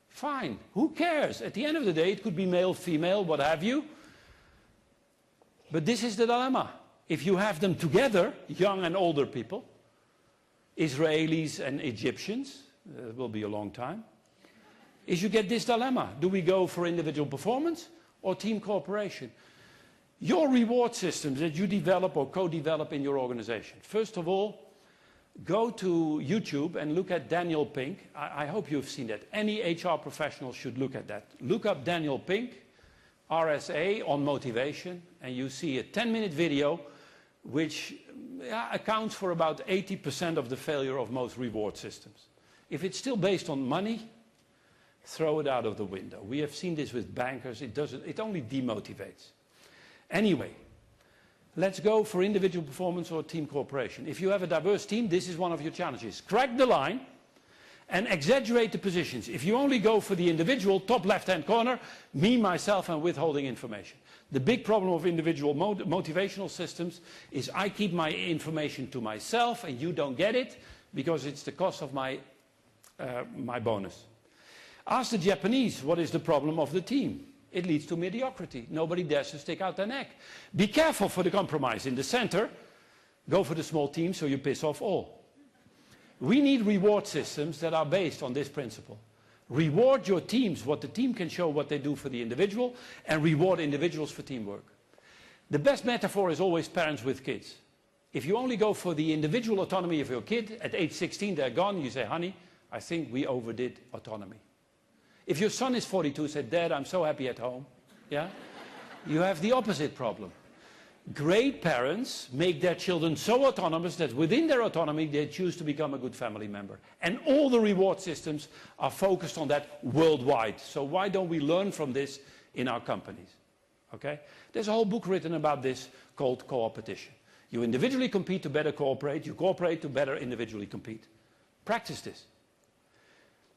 Fine. Who cares? At the end of the day, it could be male, female, what have you. But this is the dilemma. If you have them together, young and older people, Israelis and Egyptians, it will be a long time, is you get this dilemma. Do we go for individual performance or team cooperation? Your reward systems that you develop or co-develop in your organization. First of all, go to YouTube and look at Daniel Pink. I hope you've seen that. Any HR professional should look at that. Look up Daniel Pink, RSA on motivation, and you see a 10-minute video which accounts for about 80% of the failure of most reward systems. If it's still based on money, throw it out of the window. We have seen this with bankers. It only demotivates. Anyway, let's go for individual performance or team cooperation. If you have a diverse team, this is one of your challenges. Crack the line and exaggerate the positions. If you only go for the individual, top left-hand corner, me, myself, and withholding information. The big problem of individual motivational systems is I keep my information to myself and you don't get it because it's the cost of my bonus. Ask the Japanese what is the problem of the team. It leads to mediocrity. Nobody dares to stick out their neck. Be careful for the compromise. In the center, go for the small team so you piss off all. We need reward systems that are based on this principle. Reward your teams, what the team can show, what they do for the individual, and reward individuals for teamwork. The best metaphor is always parents with kids. If you only go for the individual autonomy of your kid, at age 16 they're gone, you say, honey, I think we overdid autonomy. If your son is 42, say, Dad, I'm so happy at home. Yeah? You have the opposite problem. Great parents make their children so autonomous that within their autonomy they choose to become a good family member. And all the reward systems are focused on that worldwide. So why don't we learn from this in our companies? Okay? There's a whole book written about this called Co-opetition. You individually compete to better cooperate. You cooperate to better individually compete. Practice this.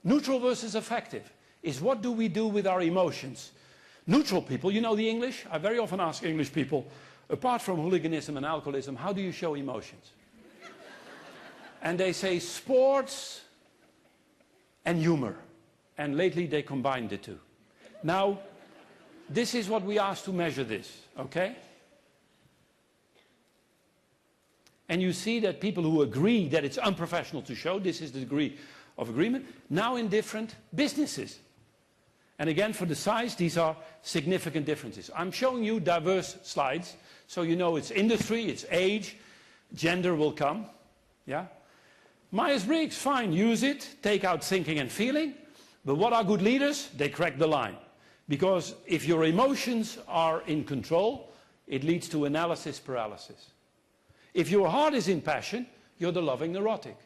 Neutral versus effective is what do we do with our emotions? Neutral people, you know the English? I very often ask English people, apart from hooliganism and alcoholism, how do you show emotions? And they say sports and humor. And lately they combine the two. Now, this is what we asked to measure this, okay? And you see that people who agree that it's unprofessional to show, this is the degree of agreement, now in different businesses. And again, for the size, these are significant differences. I'm showing you diverse slides, so you know it's industry, it's age, gender will come. Yeah? Myers-Briggs, fine, use it, take out thinking and feeling. But what are good leaders? They crack the line. Because if your emotions are in control, it leads to analysis paralysis. If your heart is in passion, you're the loving neurotic.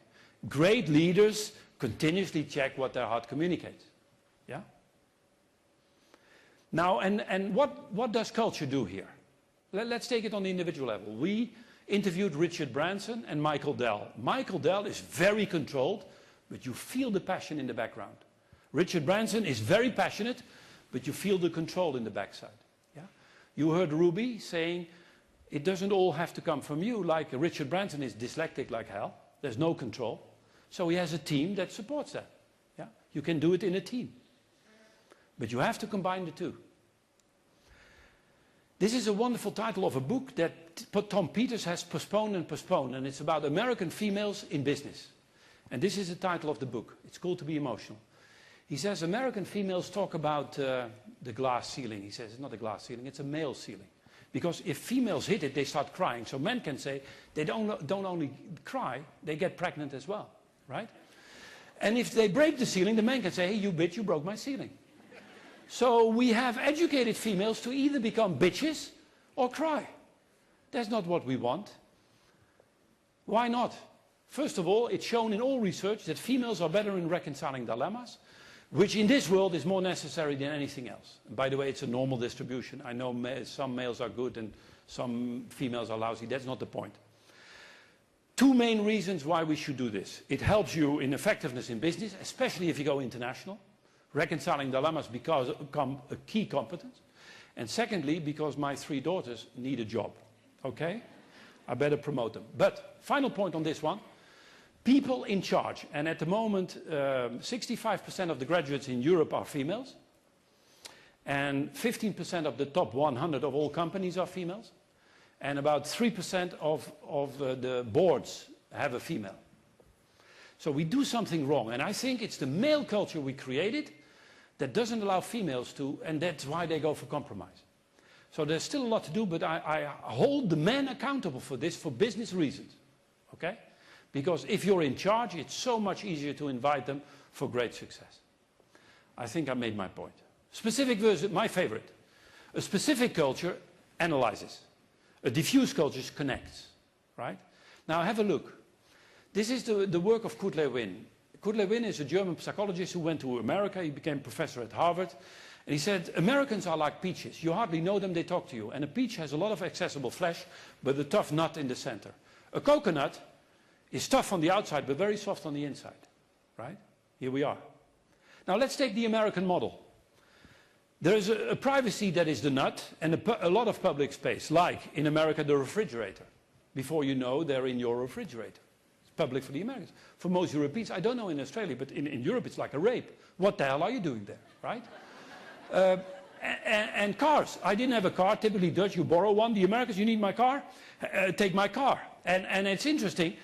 Great leaders continuously check what their heart communicates. Yeah? Now, and what does culture do here? Let's take it on the individual level. We interviewed Richard Branson and Michael Dell. Michael Dell is very controlled, but you feel the passion in the background. Richard Branson is very passionate, but you feel the control in the backside. Yeah? You heard Ruby saying, it doesn't all have to come from you, like Richard Branson is dyslexic like hell. There's no control. So he has a team that supports that. Yeah? You can do it in a team. But you have to combine the two. This is a wonderful title of a book that Tom Peters has postponed, and it's about American females in business. And this is the title of the book. It's called To Be Emotional. He says American females talk about the glass ceiling. He says it's not a glass ceiling, it's a male ceiling. Because if females hit it, they start crying. So men can say they don't only cry, they get pregnant as well, right? And if they break the ceiling, the men can say, hey, you bitch, you broke my ceiling. So we have educated females to either become bitches or cry. That's not what we want. Why not? First of all, it's shown in all research that females are better in reconciling dilemmas, which in this world is more necessary than anything else. And by the way, it's a normal distribution. I know some males are good and some females are lousy. That's not the point. Two main reasons why we should do this. It helps you in effectiveness in business, especially if you go international. Reconciling dilemmas become a key competence. And secondly, because my 3 daughters need a job. Okay? I better promote them. But final point on this one. People in charge, and at the moment 65% of the graduates in Europe are females, and 15% of the top 100 of all companies are females, and about 3% of the boards have a female. So we do something wrong, and I think it's the male culture we created that doesn't allow females to, and that's why they go for compromise. So there's still a lot to do, but I hold the men accountable for this for business reasons, okay? Because if you're in charge, it's so much easier to invite them for great success. I think I made my point. Specific versus my favorite. A specific culture analyzes. A diffuse culture connects. Right? Now have a look. This is the work of Kurt Lewin. Kurt Lewin is a German psychologist who went to America. He became professor at Harvard. And he said, Americans are like peaches. You hardly know them, they talk to you. And a peach has a lot of accessible flesh, but a tough nut in the center. A coconut is tough on the outside, but very soft on the inside, right? Here we are. Now let's take the American model. There is a privacy that is the nut, and a lot of public space, like in America, the refrigerator. Before you know, they're in your refrigerator. It's public for the Americans. For most Europeans, I don't know in Australia, but in Europe it's like a rape. What the hell are you doing there, right? And cars. I didn't have a car. Typically Dutch, you borrow one. The Americans, you need my car? Take my car. And it's interesting,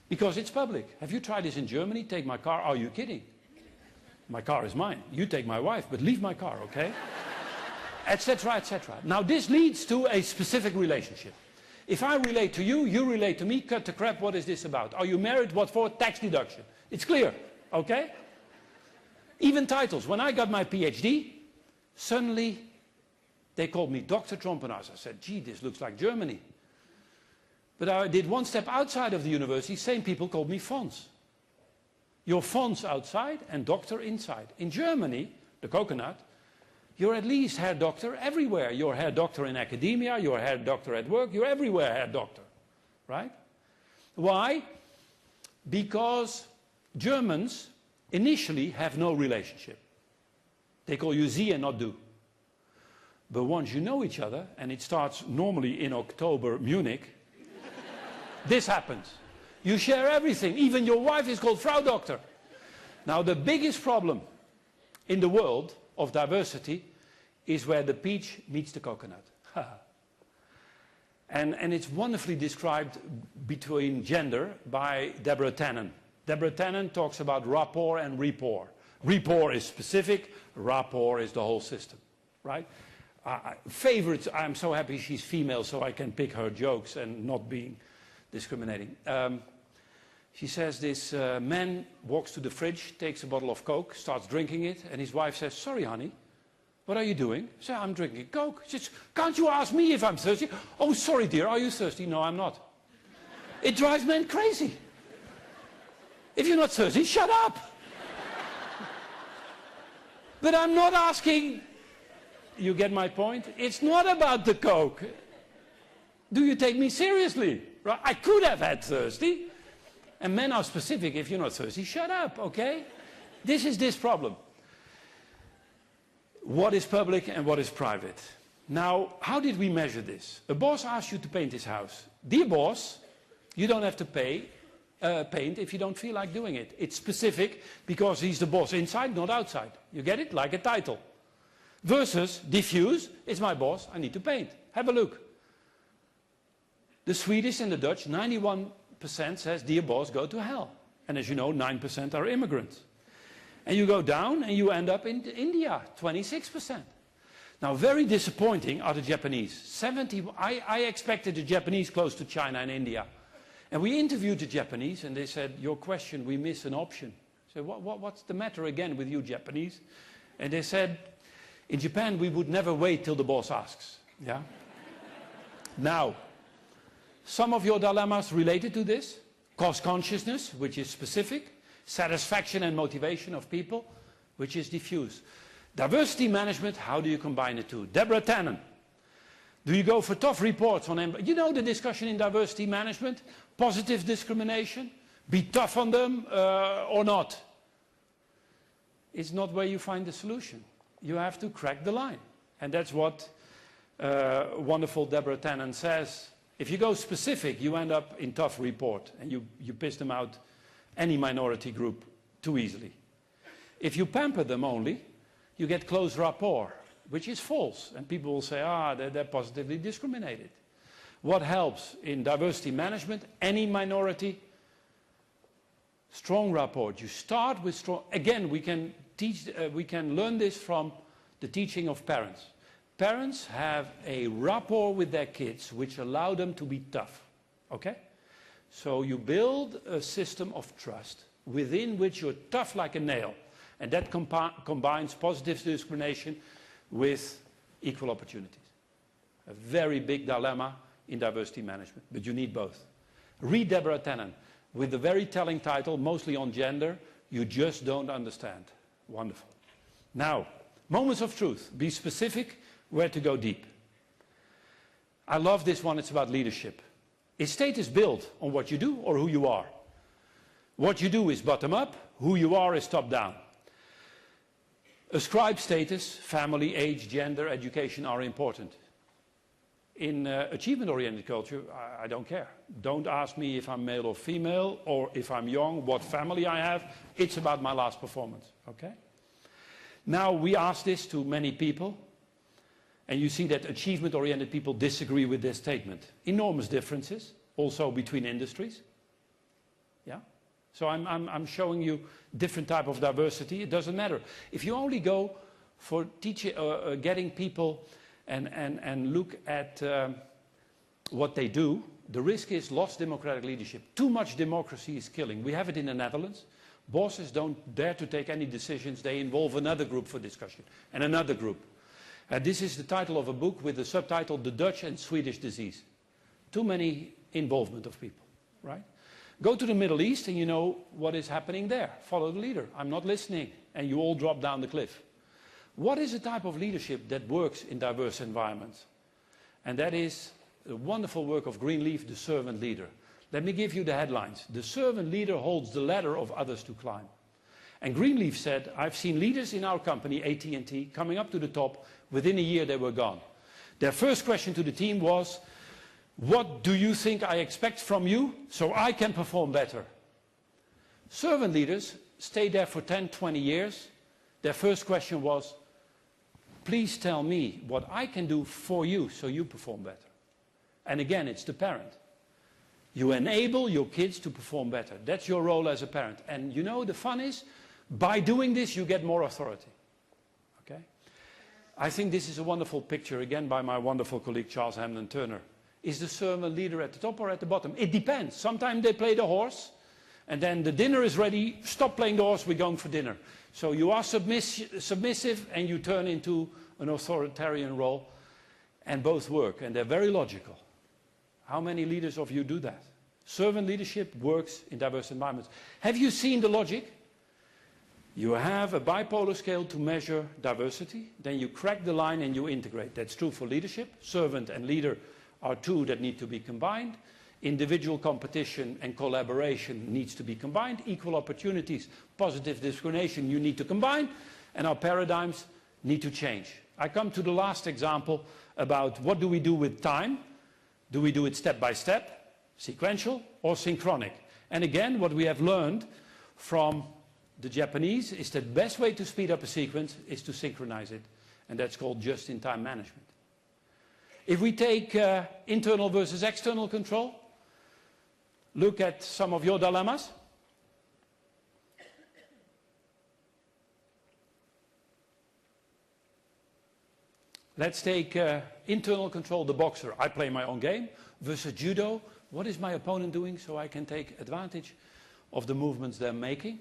because it's public. Have you tried this in Germany? Take my car. Are you kidding? My car is mine. You take my wife, but leave my car, okay? Etc., etc. Now this leads to a specific relationship. If I relate to you, you relate to me, cut the crap, what is this about? Are you married? What for? Tax deduction. It's clear, okay? Even titles. When I got my PhD, suddenly they called me Dr. Trompenaars. I said, gee, this looks like Germany. But I did one step outside of the university, same people called me Fons. You're Fons outside and doctor inside. In Germany, the coconut, you're at least hair doctor everywhere. You're hair doctor in academia, you're hair doctor at work, you're everywhere hair doctor, right? Why? Because Germans initially have no relationship. They call you Sie and not du. But once you know each other, and it starts normally in October, Munich, this happens. You share everything. Even your wife is called Frau Doctor. Now the biggest problem in the world of diversity is where the peach meets the coconut. and it's wonderfully described between gender by Deborah Tannen. Deborah Tannen talks about rapport and rapport. Rapport is specific, rapport is the whole system, right? Favorites, I'm so happy she's female so I can pick her jokes and not being discriminating. She says this man walks to the fridge, takes a bottle of Coke, starts drinking it, and his wife says, "Sorry, honey, what are you doing?" She says, "I'm drinking Coke." She says, "Can't you ask me if I'm thirsty?" "Oh, sorry, dear, are you thirsty?" "No, I'm not." It drives men crazy. If you're not thirsty, shut up. But I'm not asking, you get my point? It's not about the Coke. Do you take me seriously? Right? I could have had thirsty. And men are specific. If you're not thirsty, shut up, okay? This is this problem. What is public and what is private? Now, how did we measure this? A boss asks you to paint his house. Dear boss, you don't have to paint if you don't feel like doing it. It's specific because he's the boss inside, not outside. You get it? Like a title. Versus diffuse, it's my boss, I need to paint. Have a look. The Swedish and the Dutch, 91% says, dear boss, go to hell. And as you know, 9% are immigrants. And you go down and you end up in India, 26%. Now, very disappointing are the Japanese. I expected the Japanese close to China and India. And we interviewed the Japanese and they said, your question, we miss an option. I said, what's the matter again with you Japanese? And they said, in Japan, we would never wait till the boss asks. Yeah? Now, some of your dilemmas related to this, cost consciousness, which is specific, satisfaction and motivation of people, which is diffuse. Diversity management, how do you combine the two? Deborah Tannen, do you go for tough reports on, you know the discussion in diversity management, positive discrimination, be tough on them or not? It's not where you find the solution. You have to crack the line. And that's what wonderful Deborah Tannen says. If you go specific, you end up in tough report and you piss them out, any minority group, too easily. If you pamper them only, you get close rapport, which is false. And people will say, they're positively discriminated. What helps in diversity management? Any minority, strong rapport. You start with strong, again, we can learn this from the teaching of parents. Parents have a rapport with their kids which allow them to be tough, okay? So you build a system of trust within which you're tough like a nail. And that combines positive discrimination with equal opportunities. A very big dilemma in diversity management, but you need both. Read Deborah Tannen with the very telling title, mostly on gender, You Just Don't Understand. Wonderful. Now, moments of truth. Be specific where to go deep. I love this one, it's about leadership. Is status built on what you do or who you are? What you do is bottom up, who you are is top down. Ascribe status, family, age, gender, education are important. In achievement-oriented culture, I don't care. Don't ask me if I'm male or female, or if I'm young, what family I have. It's about my last performance, okay? Now, we ask this to many people, and you see that achievement-oriented people disagree with this statement. Enormous differences, also between industries. Yeah? So I'm showing you different type of diversity. It doesn't matter. If you only go for getting people and look at what they do, the risk is lost democratic leadership. Too much democracy is killing. We have it in the Netherlands. Bosses don't dare to take any decisions. They involve another group for discussion and another group. This is the title of a book with the subtitle, The Dutch and Swedish Disease. Too many involvement of people, right? Go to the Middle East and you know what is happening there. Follow the leader. I'm not listening. And you all drop down the cliff. What is the type of leadership that works in diverse environments? And that is the wonderful work of Greenleaf, the servant leader. Let me give you the headlines. The servant leader holds the ladder of others to climb. And Greenleaf said, I've seen leaders in our company, AT&T, coming up to the top. Within a year, they were gone. Their first question to the team was, what do you think I expect from you so I can perform better? Servant leaders stayed there for 10, 20 years. Their first question was, please tell me what I can do for you so you perform better. And again, it's the parent. You enable your kids to perform better. That's your role as a parent. And you know, the fun is, by doing this, you get more authority. Okay? I think this is a wonderful picture, again, by my wonderful colleague, Charles Hampden-Turner. Is the servant leader at the top or at the bottom? It depends. Sometimes they play the horse, And then the dinner is ready, stop playing the horse, we're going for dinner. So you are submissive and you turn into an authoritarian role, and both work, and they're very logical. How many leaders of you do that? Servant leadership works in diverse environments. Have you seen the logic? You have a bipolar scale to measure diversity, then you crack the line and you integrate. That's true for leadership. Servant and leader are two that need to be combined. Individual competition and collaboration needs to be combined. Equal opportunities, positive discrimination, you need to combine. And our paradigms need to change. I come to the last example about what do we do with time. Do we do it step by step, sequential, or synchronic? And again, what we have learned from the Japanese is that the best way to speed up a sequence is to synchronize it. And that's called just-in-time management. If we take internal versus external control, look at some of your dilemmas. Let's take internal control, the boxer. I play my own game, versus judo. What is my opponent doing so I can take advantage of the movements they're making?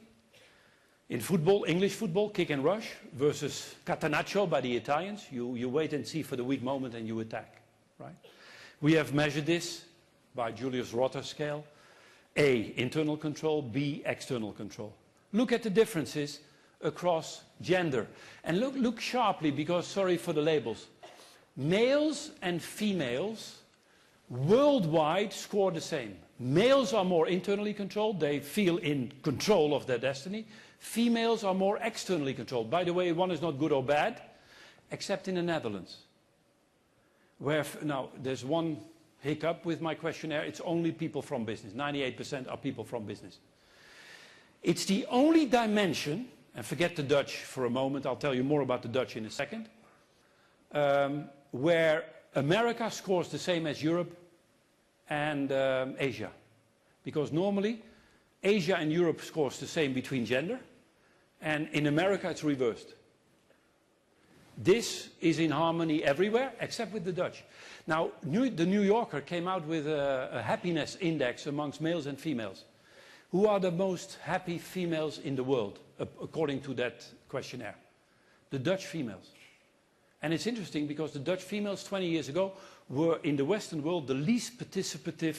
In football, English football, kick and rush, versus catenaccio by the Italians. You wait and see for the weak moment and you attack. Right? We have measured this by Julius Rotter's scale. A, internal control, B, external control. Look at the differences across gender. And look sharply, because, sorry for the labels, males and females worldwide score the same. Males are more internally controlled. They feel in control of their destiny. Females are more externally controlled. By the way, one is not good or bad, except in the Netherlands. Where, now, there's one hiccup with my questionnaire. It's only people from business. 98% are people from business. It's the only dimension, and forget the Dutch for a moment, I'll tell you more about the Dutch in a second, where America scores the same as Europe and Asia. Because normally, Asia and Europe scores the same between gender, and in America it's reversed. This is in harmony everywhere, except with the Dutch. Now, the New Yorker came out with a happiness index amongst males and females. Who are the most happy females in the world, according to that questionnaire? The Dutch females. And it's interesting because the Dutch females 20 years ago were in the Western world the least participative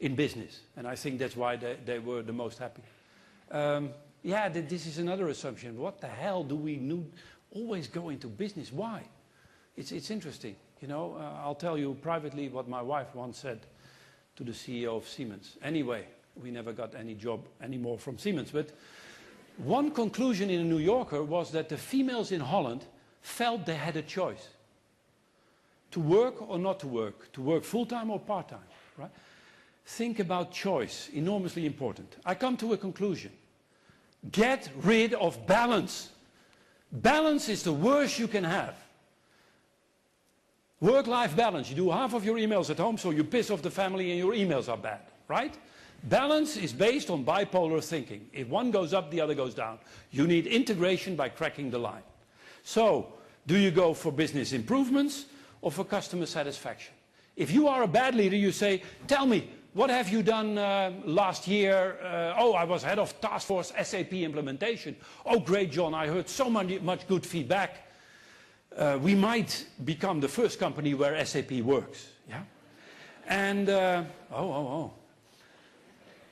in business. And I think that's why they were the most happy. Yeah, this is another assumption. What the hell do we always go into business? Why? It's interesting. You know, I'll tell you privately what my wife once said to the CEO of Siemens. Anyway, we never got any job anymore from Siemens. But one conclusion in a New Yorker was that the females in Holland felt they had a choice. To work or not to work full-time or part-time. Right? Think about choice, enormously important. I come to a conclusion. Get rid of balance. Balance is the worst you can have. Work-life balance. You do half of your emails at home, so you piss off the family and your emails are bad, right? Balance is based on bipolar thinking. If one goes up, the other goes down. You need integration by cracking the line. So, do you go for business improvements or for customer satisfaction? If you are a bad leader, you say, tell me, what have you done last year? Oh, I was head of task force SAP implementation. Oh, great, John, I heard so much good feedback. We might become the first company where SAP works. Yeah? And,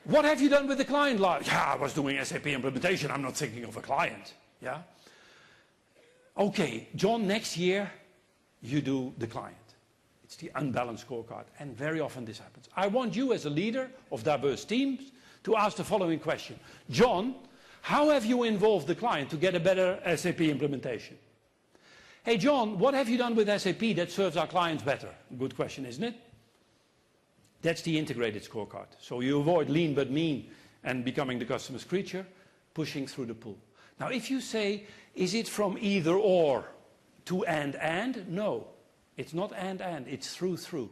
what have you done with the client? Yeah, I was doing SAP implementation. I'm not thinking of a client. Yeah? Okay, John, next year, you do the client. It's the unbalanced scorecard. And very often this happens. I want you as a leader of diverse teams to ask the following question. John, how have you involved the client to get a better SAP implementation? Hey, John, what have you done with SAP that serves our clients better? Good question, isn't it? That's the integrated scorecard. So you avoid lean but mean and becoming the customer's creature, pushing through the pull. Now, if you say, is it from either or to and? No, it's not and, it's through.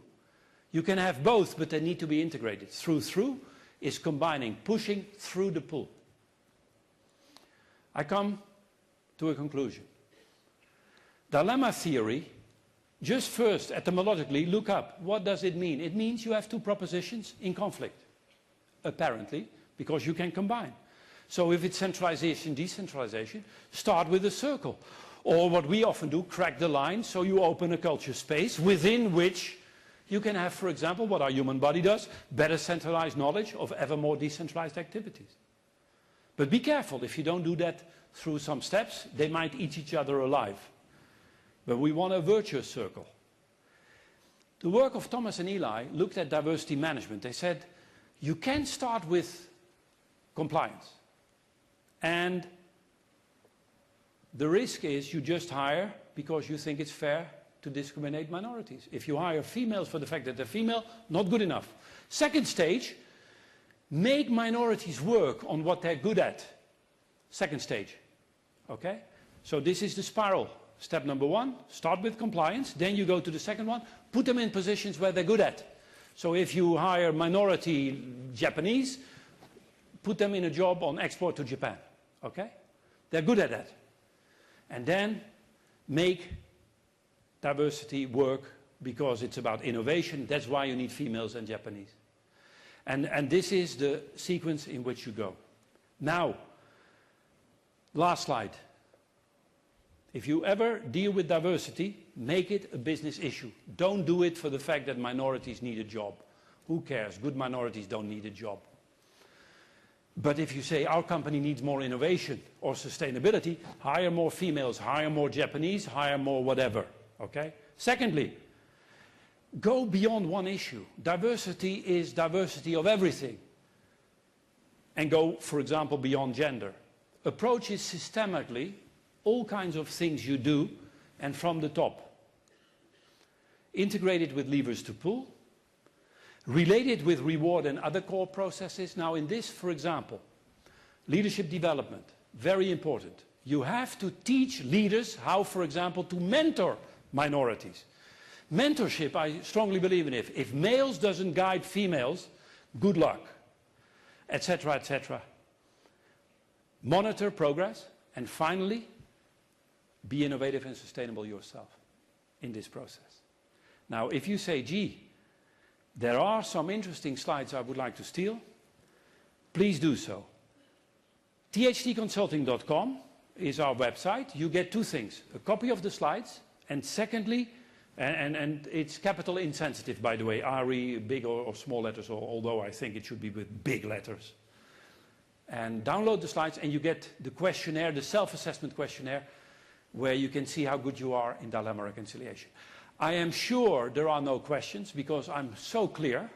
You can have both, but they need to be integrated. Through is combining, pushing through the pull. I come to a conclusion. Dilemma theory, just first, etymologically, look up. What does it mean? It means you have two propositions in conflict, apparently, because you can combine. So if it's centralization, decentralization, start with a circle. Or what we often do, crack the line, so you open a culture space within which you can have, for example, what our human body does, better centralized knowledge of ever more decentralized activities. But be careful, if you don't do that through some steps, they might eat each other alive. But we want a virtuous circle. The work of Thomas and Eli looked at diversity management. They said, you can start with compliance. And the risk is you just hire because you think it's fair to discriminate minorities. If you hire females for the fact that they're female, not good enough. Second stage, make minorities work on what they're good at. Second stage. Okay? So this is the spiral. Step number one, start with compliance. Then you go to the second one, put them in positions where they're good at. So if you hire minority Japanese, put them in a job on export to Japan. Okay? They're good at that. And then make diversity work because it's about innovation. That's why you need females and Japanese. And this is the sequence in which you go. Now, last slide. If you ever deal with diversity, make it a business issue. Don't do it for the fact that minorities need a job. Who cares? Good minorities don't need a job. But if you say our company needs more innovation or sustainability, hire more females, hire more Japanese, hire more whatever. Okay? Secondly, go beyond one issue. Diversity is diversity of everything. And go, for example, beyond gender. Approach it systemically, all kinds of things you do, and from the top. Integrate it with levers to pull. Relate it with reward and other core processes. Now in this, for example, leadership development, very important. You have to teach leaders how, for example, to mentor minorities. Mentorship, I strongly believe in it. If males doesn't guide females, good luck, etc., etc. Monitor progress, and finally, be innovative and sustainable yourself in this process. Now, if you say, gee, there are some interesting slides I would like to steal, please do so. thtconsulting.com is our website. You get two things, a copy of the slides, and secondly, and it's capital insensitive, by the way, RE, big or small letters, although I think it should be with big letters. And download the slides and you get the questionnaire, the self-assessment questionnaire, where you can see how good you are in dilemma reconciliation. I am sure there are no questions because I'm so clear,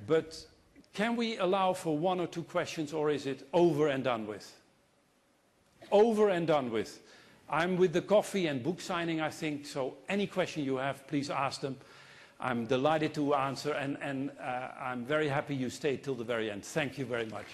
but can we allow for one or two questions, or is it over and done with? Over and done with. I'm with the coffee and book signing, I think, so any question you have, please ask them. I'm delighted to answer, and I'm very happy you stayed till the very end. Thank you very much.